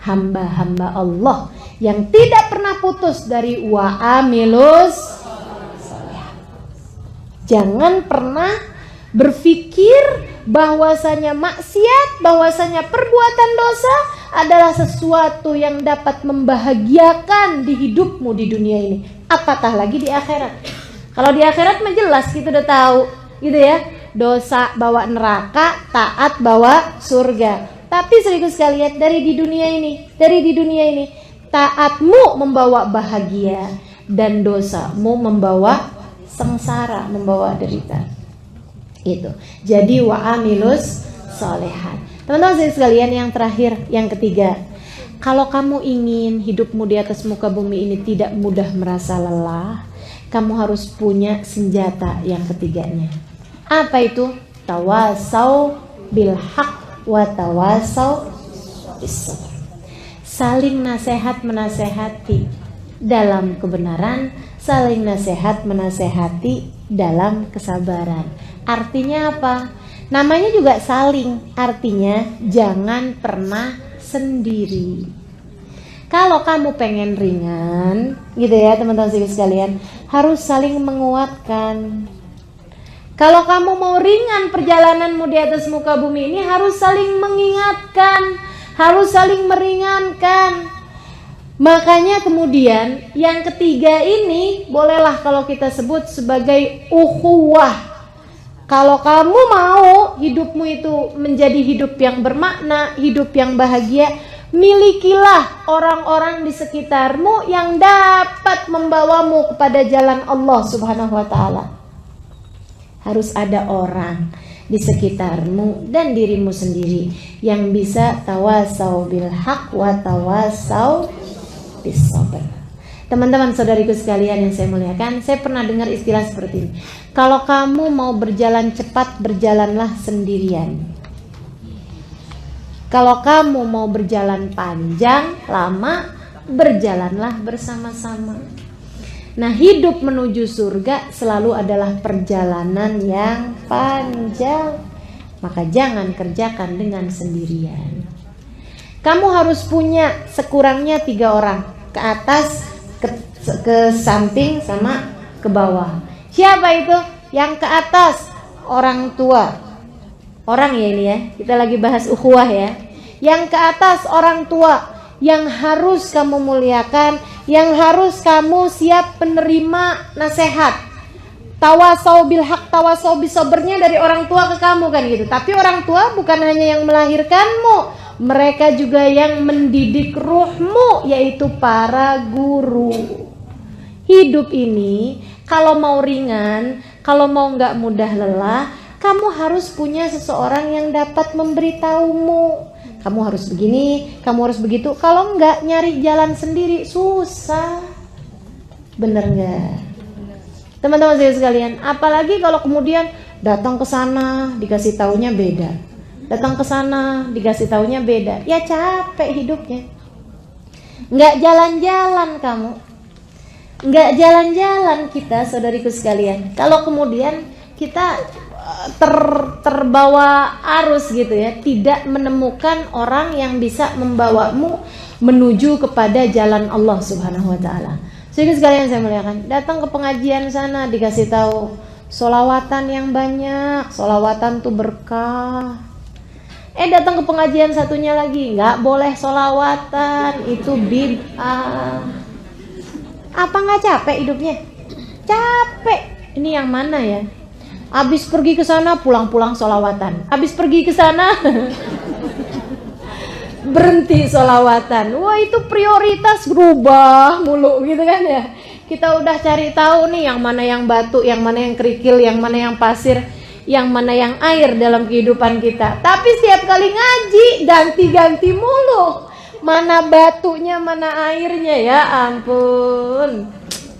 A: Hamba-hamba Allah yang tidak pernah putus dari wa'amilus sholihat. Jangan pernah berpikir bahwasanya maksiat, bahwasanya perbuatan dosa adalah sesuatu yang dapat membahagiakan di hidupmu di dunia ini, apatah lagi di akhirat. Kalau di akhirat mah jelas kita udah tahu gitu ya, dosa bawa neraka, taat bawa surga. Tapi serius sekalian, dari di dunia ini, taatmu membawa bahagia dan dosamu membawa sengsara, membawa derita. Itu. Jadi wa'amilus sholihat. Teman-teman sekalian, yang terakhir, yang ketiga, kalau kamu ingin hidupmu di atas muka bumi ini tidak mudah merasa lelah, kamu harus punya senjata yang ketiganya. Apa itu? Tawasau bil haq wa tawasau bis sabr. Saling nasihat menasehati dalam kebenaran, saling nasihat menasehati dalam kesabaran. Artinya apa? Namanya juga saling, artinya jangan pernah sendiri. Kalau kamu pengen ringan, gitu ya teman-teman sekalian, harus saling menguatkan. Kalau kamu mau ringan perjalananmu di atas muka bumi ini, harus saling mengingatkan, harus saling meringankan. Makanya kemudian yang ketiga ini bolehlah kalau kita sebut sebagai ukhuwah. Kalau kamu mau hidupmu itu menjadi hidup yang bermakna, hidup yang bahagia, milikilah orang-orang di sekitarmu yang dapat membawamu kepada jalan Allah Subhanahu wa ta'ala. Harus ada orang di sekitarmu dan dirimu sendiri yang bisa tawasau bil haq wa tawasau bis sabr. Teman-teman saudariku sekalian yang saya muliakan, saya pernah dengar istilah seperti ini. Kalau kamu mau berjalan cepat, berjalanlah sendirian. Kalau kamu mau berjalan panjang, lama, berjalanlah bersama-sama. Nah, hidup menuju surga selalu adalah perjalanan yang panjang. Maka jangan kerjakan dengan sendirian. Kamu harus punya sekurangnya 3 orang, ke atas, ke samping, sama ke bawah. Siapa itu? Yang ke atas, orang tua. Orang ya ini ya, kita lagi bahas ukhuwah ya. Yang ke atas orang tua, yang harus kamu muliakan, yang harus kamu siap penerima nasihat. Tawasau bil haq, tawasau bis sabrnya dari orang tua ke kamu kan gitu. Tapi orang tua bukan hanya yang melahirkanmu, mereka juga yang mendidik ruhmu, yaitu para guru. Hidup ini kalau mau ringan, kalau mau gak mudah lelah, kamu harus punya seseorang yang dapat memberitahumu. Kamu harus begini, kamu harus begitu. Kalau enggak, nyari jalan sendiri susah. Bener enggak? Teman-teman saya sekalian, apalagi kalau kemudian datang ke sana dikasih taunya beda. Datang ke sana dikasih taunya beda. Ya capek hidupnya. Enggak jalan-jalan kamu. Enggak jalan-jalan kita, saudariku sekalian. Kalau kemudian kita terbawa arus gitu ya, tidak menemukan orang yang bisa membawamu menuju kepada jalan Allah Subhanahu wa taala. Saudariku sekalian saya muliakan, datang ke pengajian sana dikasih tahu sholawatan yang banyak, sholawatan tuh berkah. Datang ke pengajian satunya lagi, nggak boleh sholawatan, itu bid'ah. Apa nggak capek hidupnya? Capek. Ini yang mana ya? Habis pergi ke sana pulang-pulang sholawatan. Habis pergi ke sana berhenti sholawatan. Wah, itu prioritas berubah mulu gitu kan ya. Kita udah cari tahu nih yang mana yang batu, yang mana yang kerikil, yang mana yang pasir, yang mana yang air dalam kehidupan kita. Tapi setiap kali ngaji ganti-ganti mulu. Mana batunya, mana airnya, ya ampun.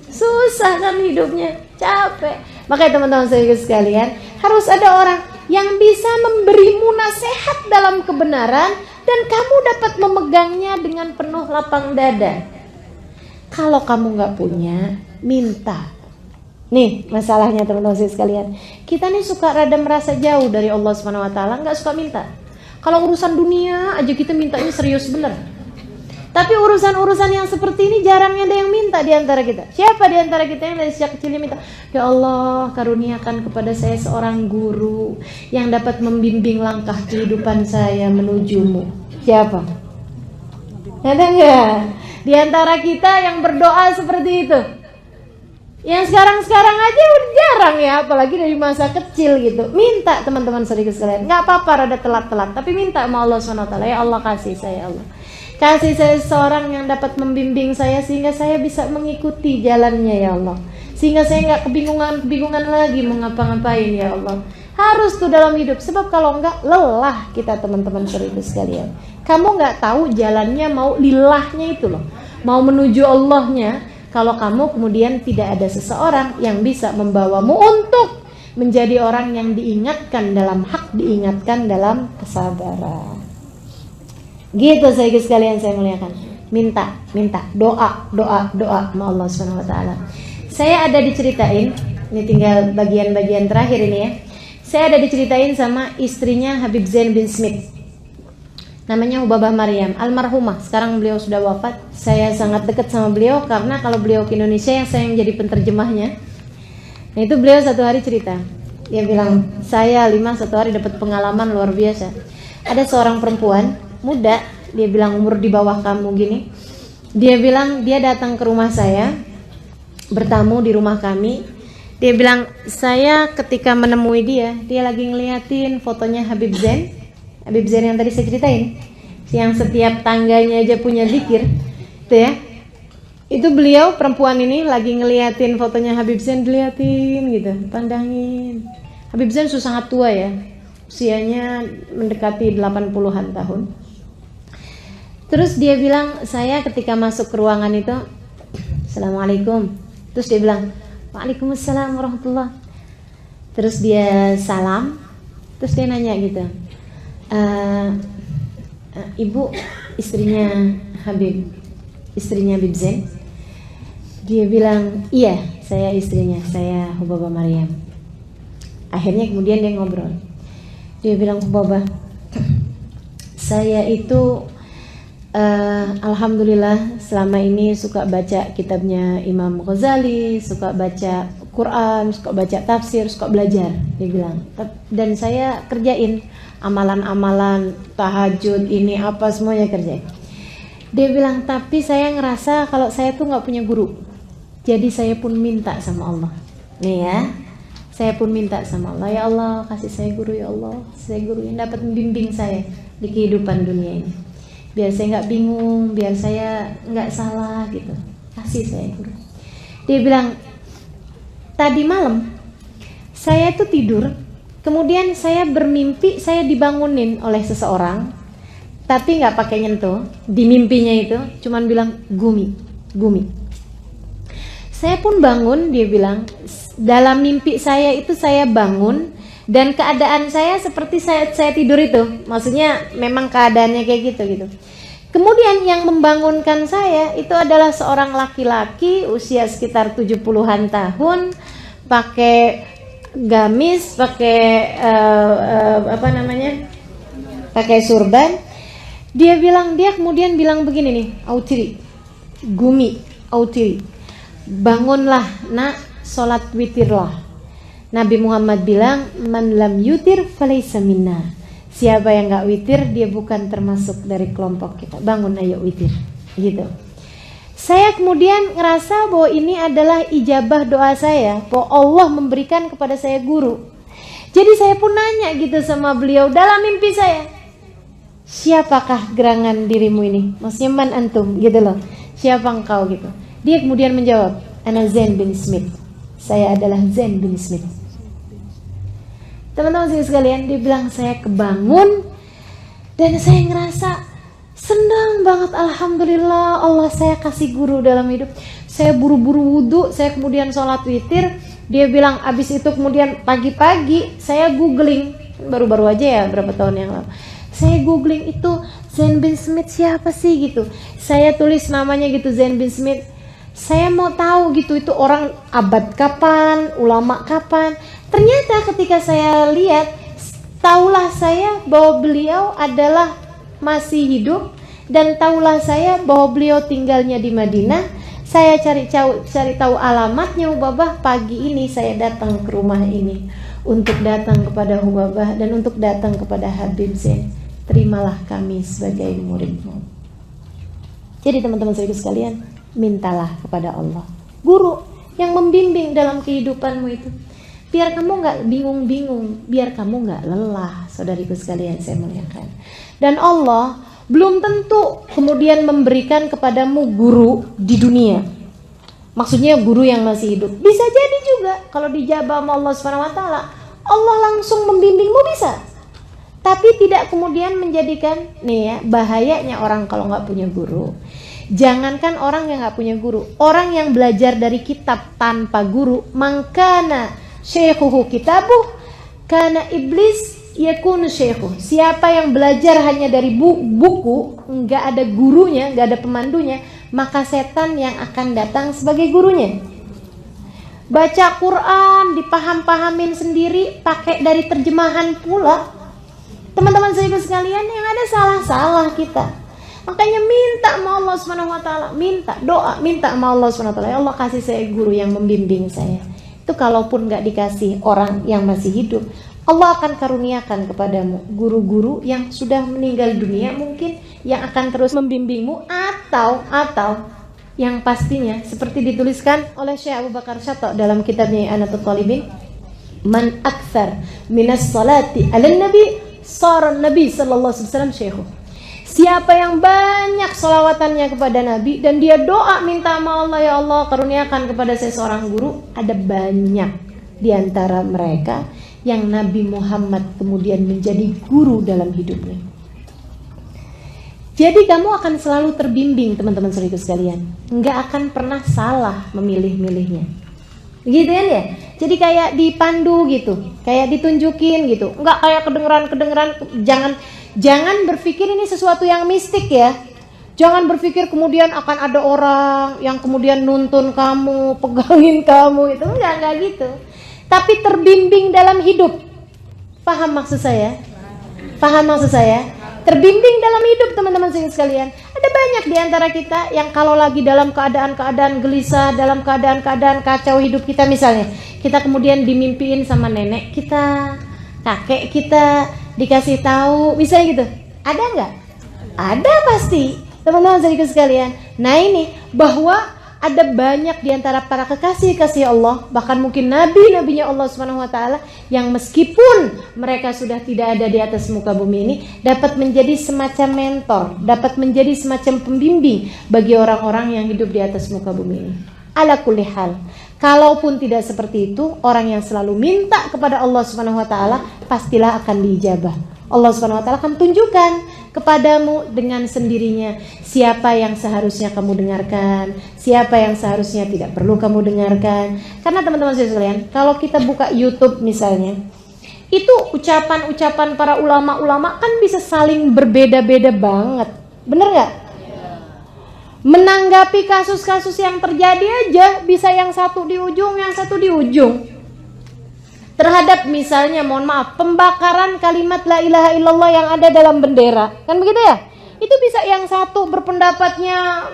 A: Susah kan hidupnya, capek. Makanya teman-teman saya sekalian, harus ada orang yang bisa memberimu nasihat dalam kebenaran dan kamu dapat memegangnya dengan penuh lapang dada. Kalau kamu gak punya, minta. Nih masalahnya teman-teman saya sekalian, kita nih suka rada merasa jauh dari Allah SWT, gak suka minta. Kalau urusan dunia aja kita mintanya serius bener. Tapi urusan-urusan yang seperti ini jarang ada yang minta di antara kita. Siapa di antara kita yang dari sejak kecilnya minta, ya Allah karuniakan kepada saya seorang guru yang dapat membimbing langkah kehidupan saya menujumu. Siapa? Ada enggak di antara kita yang berdoa seperti itu? Yang sekarang-sekarang aja udah jarang ya, apalagi dari masa kecil gitu. Minta teman-teman sedikit sekalian, nggak apa-apa rada telat-telat, tapi minta sama Allah SWT. Ya Allah kasih saya, Allah kasih saya seorang yang dapat membimbing saya sehingga saya bisa mengikuti jalannya ya Allah. Sehingga saya nggak kebingungan lagi mau ngapa-ngapain ya Allah. Harus tuh dalam hidup, sebab kalau enggak lelah kita teman-teman sedikit sekalian. Kamu nggak tahu jalannya mau lillahnya itu loh, mau menuju Allahnya. Kalau kamu kemudian tidak ada seseorang yang bisa membawamu untuk menjadi orang yang diingatkan dalam hak, diingatkan dalam kesabaran. Gitu saya sekalian saya muliakan. Minta, doa sama Allah Subhanahu wa taala. Saya ada diceritain, ini tinggal bagian-bagian terakhir ini ya. Saya ada diceritain sama istrinya Habib Zain bin Smith. Namanya Hubabah Maryam, almarhumah. Sekarang beliau sudah wafat. Saya sangat dekat sama beliau karena kalau beliau ke Indonesia yang saya yang jadi penterjemahnya. Nah itu beliau satu hari cerita. Dia bilang, saya Lima satu hari dapat pengalaman luar biasa. Ada seorang perempuan muda, dia bilang umur di bawah kamu gini. Dia bilang dia datang ke rumah saya, bertamu di rumah kami. Dia bilang, saya ketika menemui dia lagi ngeliatin fotonya Habib Zain. Habib Zain yang tadi saya ceritain, yang setiap tangganya aja punya zikir, itu ya. Itu beliau perempuan ini lagi ngeliatin fotonya Habib Zain, diliatin gitu, pandangin. Habib Zain sudah sangat tua ya, usianya mendekati 80-an tahun. Terus dia bilang, saya ketika masuk ke ruangan itu, Assalamualaikum. Terus dia bilang, Waalaikumsalam warahmatullah. Terus dia salam, terus dia nanya gitu, Ibu istrinya Habib Zain? Dia bilang, iya saya istrinya, saya Hubabah Maryam. Akhirnya kemudian dia ngobrol. Dia bilang, Hubabah, saya itu alhamdulillah selama ini suka baca kitabnya Imam Ghazali, suka baca Quran, suka baca tafsir, suka belajar. Dia bilang, dan saya kerjain amalan-amalan tahajud ini apa semuanya kerjain. Dia bilang, tapi saya ngerasa kalau saya tuh nggak punya guru. Jadi saya pun minta sama Allah. Nih ya, saya pun minta sama Allah, ya Allah kasih saya guru, ya Allah, saya guru yang dapat membimbing saya di kehidupan dunia ini. Biar saya nggak bingung, biar saya nggak salah gitu. Kasih saya guru. Dia bilang, tadi malam saya tuh tidur, kemudian saya bermimpi saya dibangunin oleh seseorang, tapi nggak pakai nyentuh. Di mimpinya itu cuman bilang Gumi. Saya pun bangun, dia bilang, dalam mimpi saya itu saya bangun dan keadaan saya seperti saya tidur itu. Maksudnya memang keadaannya kayak gitu. Kemudian yang membangunkan saya itu adalah seorang laki-laki usia sekitar 70-an tahun, pakai gamis, pakai pakai surban. Dia kemudian bilang begini nih, Gumi, bangunlah nak, sholat witirlah. Nabi Muhammad bilang, man lam yutir falaysa minna. Siapa yang gak witir, dia bukan termasuk dari kelompok kita. Bangun ayo witir, gitu. Saya kemudian ngerasa bahwa ini adalah ijabah doa saya, bahwa Allah memberikan kepada saya guru. Jadi saya pun nanya gitu sama beliau dalam mimpi saya, siapakah gerangan dirimu ini? Maksudnya man antum gitu loh, siapa engkau gitu. Dia kemudian menjawab, Ana Zain bin Smith. Saya adalah Zain bin Smith. Teman-teman sekalian, dia bilang saya kebangun dan saya ngerasa senang banget, alhamdulillah Allah saya kasih guru dalam hidup. Saya buru-buru wudhu, saya kemudian sholat witir. Dia bilang abis itu kemudian pagi-pagi saya googling, baru-baru aja ya berapa tahun yang lalu. Saya googling itu Zain bin Smith siapa sih gitu. Saya tulis namanya gitu, Zain bin Smith. Saya mau tahu gitu itu orang abad kapan, ulama kapan. Ternyata ketika saya lihat, tahulah saya bahwa beliau adalah masih hidup dan tahulah saya bahwa beliau tinggalnya di Madinah. Saya cari tahu alamatnya Hubabah. Pagi ini saya datang ke rumah ini untuk datang kepada Hubabah dan untuk datang kepada Habib Zain. Terimalah kami sebagai muridmu. Jadi teman-teman sekalian, mintalah kepada Allah guru yang membimbing dalam kehidupanmu itu, biar kamu nggak bingung-bingung, biar kamu nggak lelah. Saudariku sekalian saya muliakan, dan Allah belum tentu kemudian memberikan kepadamu guru di dunia, maksudnya guru yang masih hidup. Bisa jadi juga kalau dijabah sama Allah SWT, Allah langsung membimbingmu bisa, tapi tidak kemudian menjadikan, nih ya bahayanya orang kalau nggak punya guru. Jangankan orang yang gak punya guru, orang yang belajar dari kitab tanpa guru, mangkana syekhuhu kitabuh, kana iblis yakunu syekhuh. Siapa yang belajar hanya dari buku, gak ada gurunya, gak ada pemandunya, maka setan yang akan datang sebagai gurunya. Baca Quran dipaham-pahamin sendiri, pakai dari terjemahan pula. Teman-teman saudara sekalian, yang ada salah-salah kita. Makanya minta sama Allah Subhanahu wa taala, minta doa, minta sama Allah Subhanahu wa taala, ya Allah kasih saya guru yang membimbing saya. Itu kalaupun nggak dikasih orang yang masih hidup, Allah akan karuniakan kepadamu guru-guru yang sudah meninggal dunia mungkin, yang akan terus membimbingmu, atau yang pastinya seperti dituliskan oleh Syekh Abu Bakar Syato dalam kitabnya I'anatul Talibin, man aktsar minas salati 'alan nabi sara nabi sallallahu alaihi wasallam syekhu. Siapa yang banyak selawatannya kepada Nabi dan dia doa minta sama Allah, ya Allah karuniakan kepada saya seorang guru, ada banyak di antara mereka yang Nabi Muhammad kemudian menjadi guru dalam hidupnya. Jadi kamu akan selalu terbimbing teman-teman saudara sekalian, nggak akan pernah salah memilih-milihnya, gitu kan ya? Jadi kayak dipandu gitu, kayak ditunjukin gitu, nggak kayak kedengeran. Jangan berpikir ini sesuatu yang mistik ya. Jangan berpikir kemudian akan ada orang yang kemudian nuntun kamu, pegangin kamu, itu enggak gitu. Tapi terbimbing dalam hidup. Paham maksud saya? Terbimbing dalam hidup teman-teman sekalian. Ada banyak di antara kita yang kalau lagi dalam keadaan gelisah, dalam keadaan kacau hidup kita misalnya, kita kemudian dimimpiin sama nenek kita, kakek kita, dikasih tahu, misalnya gitu. Ada nggak? Ada pasti, teman-teman sekalian. Nah ini bahwa ada banyak di antara para kekasih Allah, bahkan mungkin nabinya Allah Subhanahu wa taala, yang meskipun mereka sudah tidak ada di atas muka bumi ini, dapat menjadi semacam mentor, dapat menjadi semacam pembimbing bagi orang-orang yang hidup di atas muka bumi ini. Ala kulli hal, kalaupun tidak seperti itu, orang yang selalu minta kepada Allah Subhanahu wa taala pastilah akan diijabah. Allah Subhanahu wa taala akan tunjukkan kepadamu dengan sendirinya siapa yang seharusnya kamu dengarkan, siapa yang seharusnya tidak perlu kamu dengarkan. Karena teman-teman sekalian, kalau kita buka YouTube misalnya, itu ucapan-ucapan para ulama-ulama kan bisa saling berbeda-beda banget. Bener nggak? Menanggapi kasus-kasus yang terjadi aja bisa yang satu di ujung, yang satu di ujung. Terhadap misalnya, mohon maaf, pembakaran kalimat la ilaha illallah yang ada dalam bendera, kan begitu ya? Itu bisa yang satu berpendapatnya,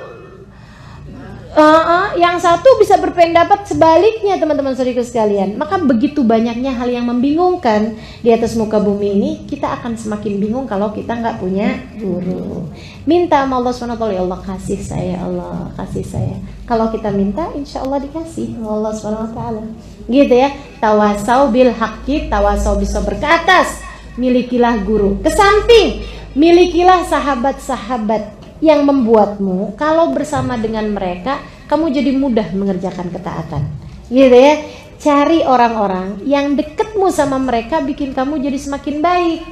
A: yang satu bisa berpendapat sebaliknya, teman-teman saudara sekalian. Maka begitu banyaknya hal yang membingungkan di atas muka bumi ini, kita akan semakin bingung kalau kita nggak punya guru. Minta sama Allah SWT, ya Allah kasih saya, Allah kasih saya. Kalau kita minta, insya Allah dikasih Allah SWT. Gitu ya. Tawasau bil haqqi, tawasau bisabr. Ke atas, milikilah guru. Ke samping, milikilah sahabat-sahabat yang membuatmu kalau bersama dengan mereka kamu jadi mudah mengerjakan ketaatan. Gitu ya. Cari orang-orang yang dekatmu sama mereka, bikin kamu jadi semakin baik.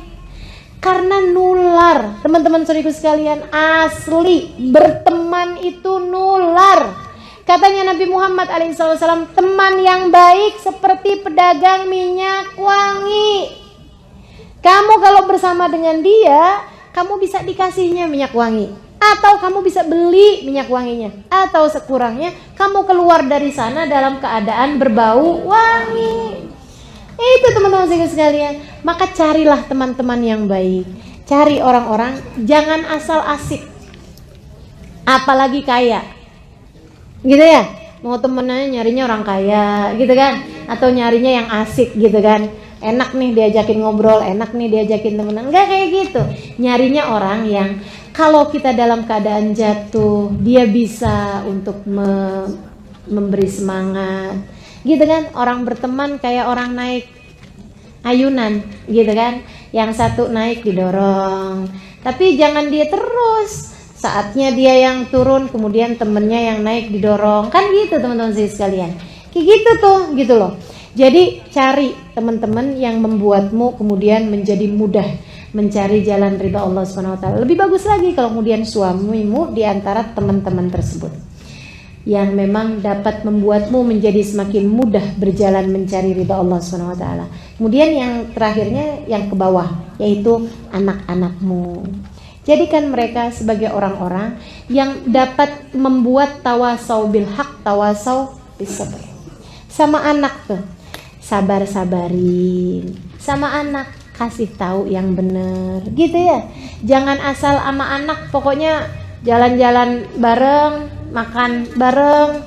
A: Karena nular, teman-teman saudaraku sekalian, asli berteman itu nular. Katanya Nabi Muhammad alaihissalam, teman yang baik seperti pedagang minyak wangi. Kamu kalau bersama dengan dia, kamu bisa dikasihnya minyak wangi, atau kamu bisa beli minyak wanginya, atau sekurangnya kamu keluar dari sana dalam keadaan berbau wangi. Itu teman-teman sekalian. Maka carilah teman-teman yang baik. Cari orang-orang, jangan asal asik, apalagi kaya. Gitu ya, mau temennya nyarinya orang kaya gitu kan, atau nyarinya yang asik gitu kan, enak nih diajakin ngobrol, enak nih diajakin temenan. Enggak kayak gitu, nyarinya orang yang kalau kita dalam keadaan jatuh, dia bisa untuk memberi semangat gitu kan. Orang berteman kayak orang naik ayunan gitu kan, yang satu naik didorong, tapi jangan dia terus, saatnya dia yang turun kemudian temennya yang naik didorong, kan gitu teman-teman sekalian. Kayak gitu tuh, gitu loh. Jadi cari teman-teman yang membuatmu kemudian menjadi mudah mencari jalan ridha Allah SWT. Lebih bagus lagi kalau kemudian suamimu di antara teman-teman tersebut yang memang dapat membuatmu menjadi semakin mudah berjalan mencari ridha Allah SWT. Kemudian yang terakhirnya yang ke bawah, yaitu anak-anakmu. Jadikan mereka sebagai orang-orang yang dapat membuat tawasau bil haq, tawasau bis sabr. sama anak tuh. Sabar-sabarin. Sama anak kasih tahu yang bener gitu ya. Jangan asal sama anak pokoknya jalan-jalan bareng, makan bareng,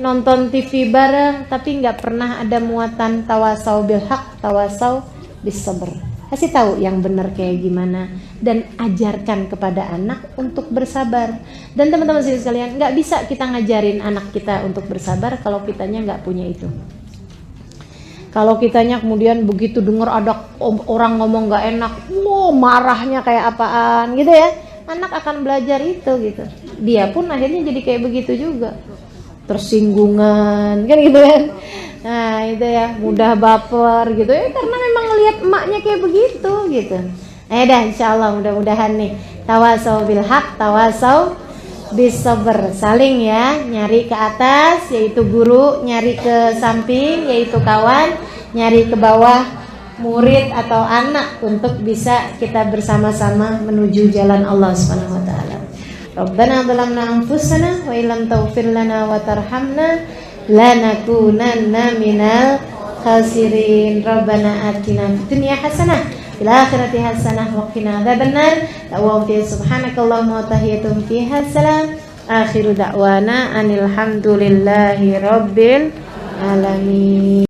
A: nonton TV bareng, tapi nggak pernah ada muatan tawasau bil haq, tawasau bis sabr. Kasih tahu yang benar kayak gimana dan ajarkan kepada anak untuk bersabar. Dan teman-teman sekalian, nggak bisa kita ngajarin anak kita untuk bersabar kalau kitanya nggak punya itu. Kalau kitanya kemudian begitu dengar ada orang ngomong nggak enak, marahnya kayak apaan gitu ya, anak akan belajar itu gitu. Dia pun akhirnya jadi kayak begitu juga, tersinggungan kan gitu kan. Nah itu ya, mudah baper gitu ya, karena memang ngelihat emaknya kayak begitu gitu. Dah insyaallah mudah-mudahan nih tawasau bil haq, tawasau bis sabr, saling ya, nyari ke atas yaitu guru, nyari ke samping yaitu kawan, nyari ke bawah murid atau anak untuk bisa kita bersama-sama menuju jalan Allah Subhanahu wa taala. Rabbana zalamna anfusana wa illam taghfir lana wa tarhamna lanakunanna minal khasirin. Rabbana atina fid dunya hasanah fil akhirati hasanah wa qina adzabannar. Ta'awwati subhanakallahumma wa tahiyatum fiha salam. Akhiru da'wana anil hamdulillahi rabbil alamin.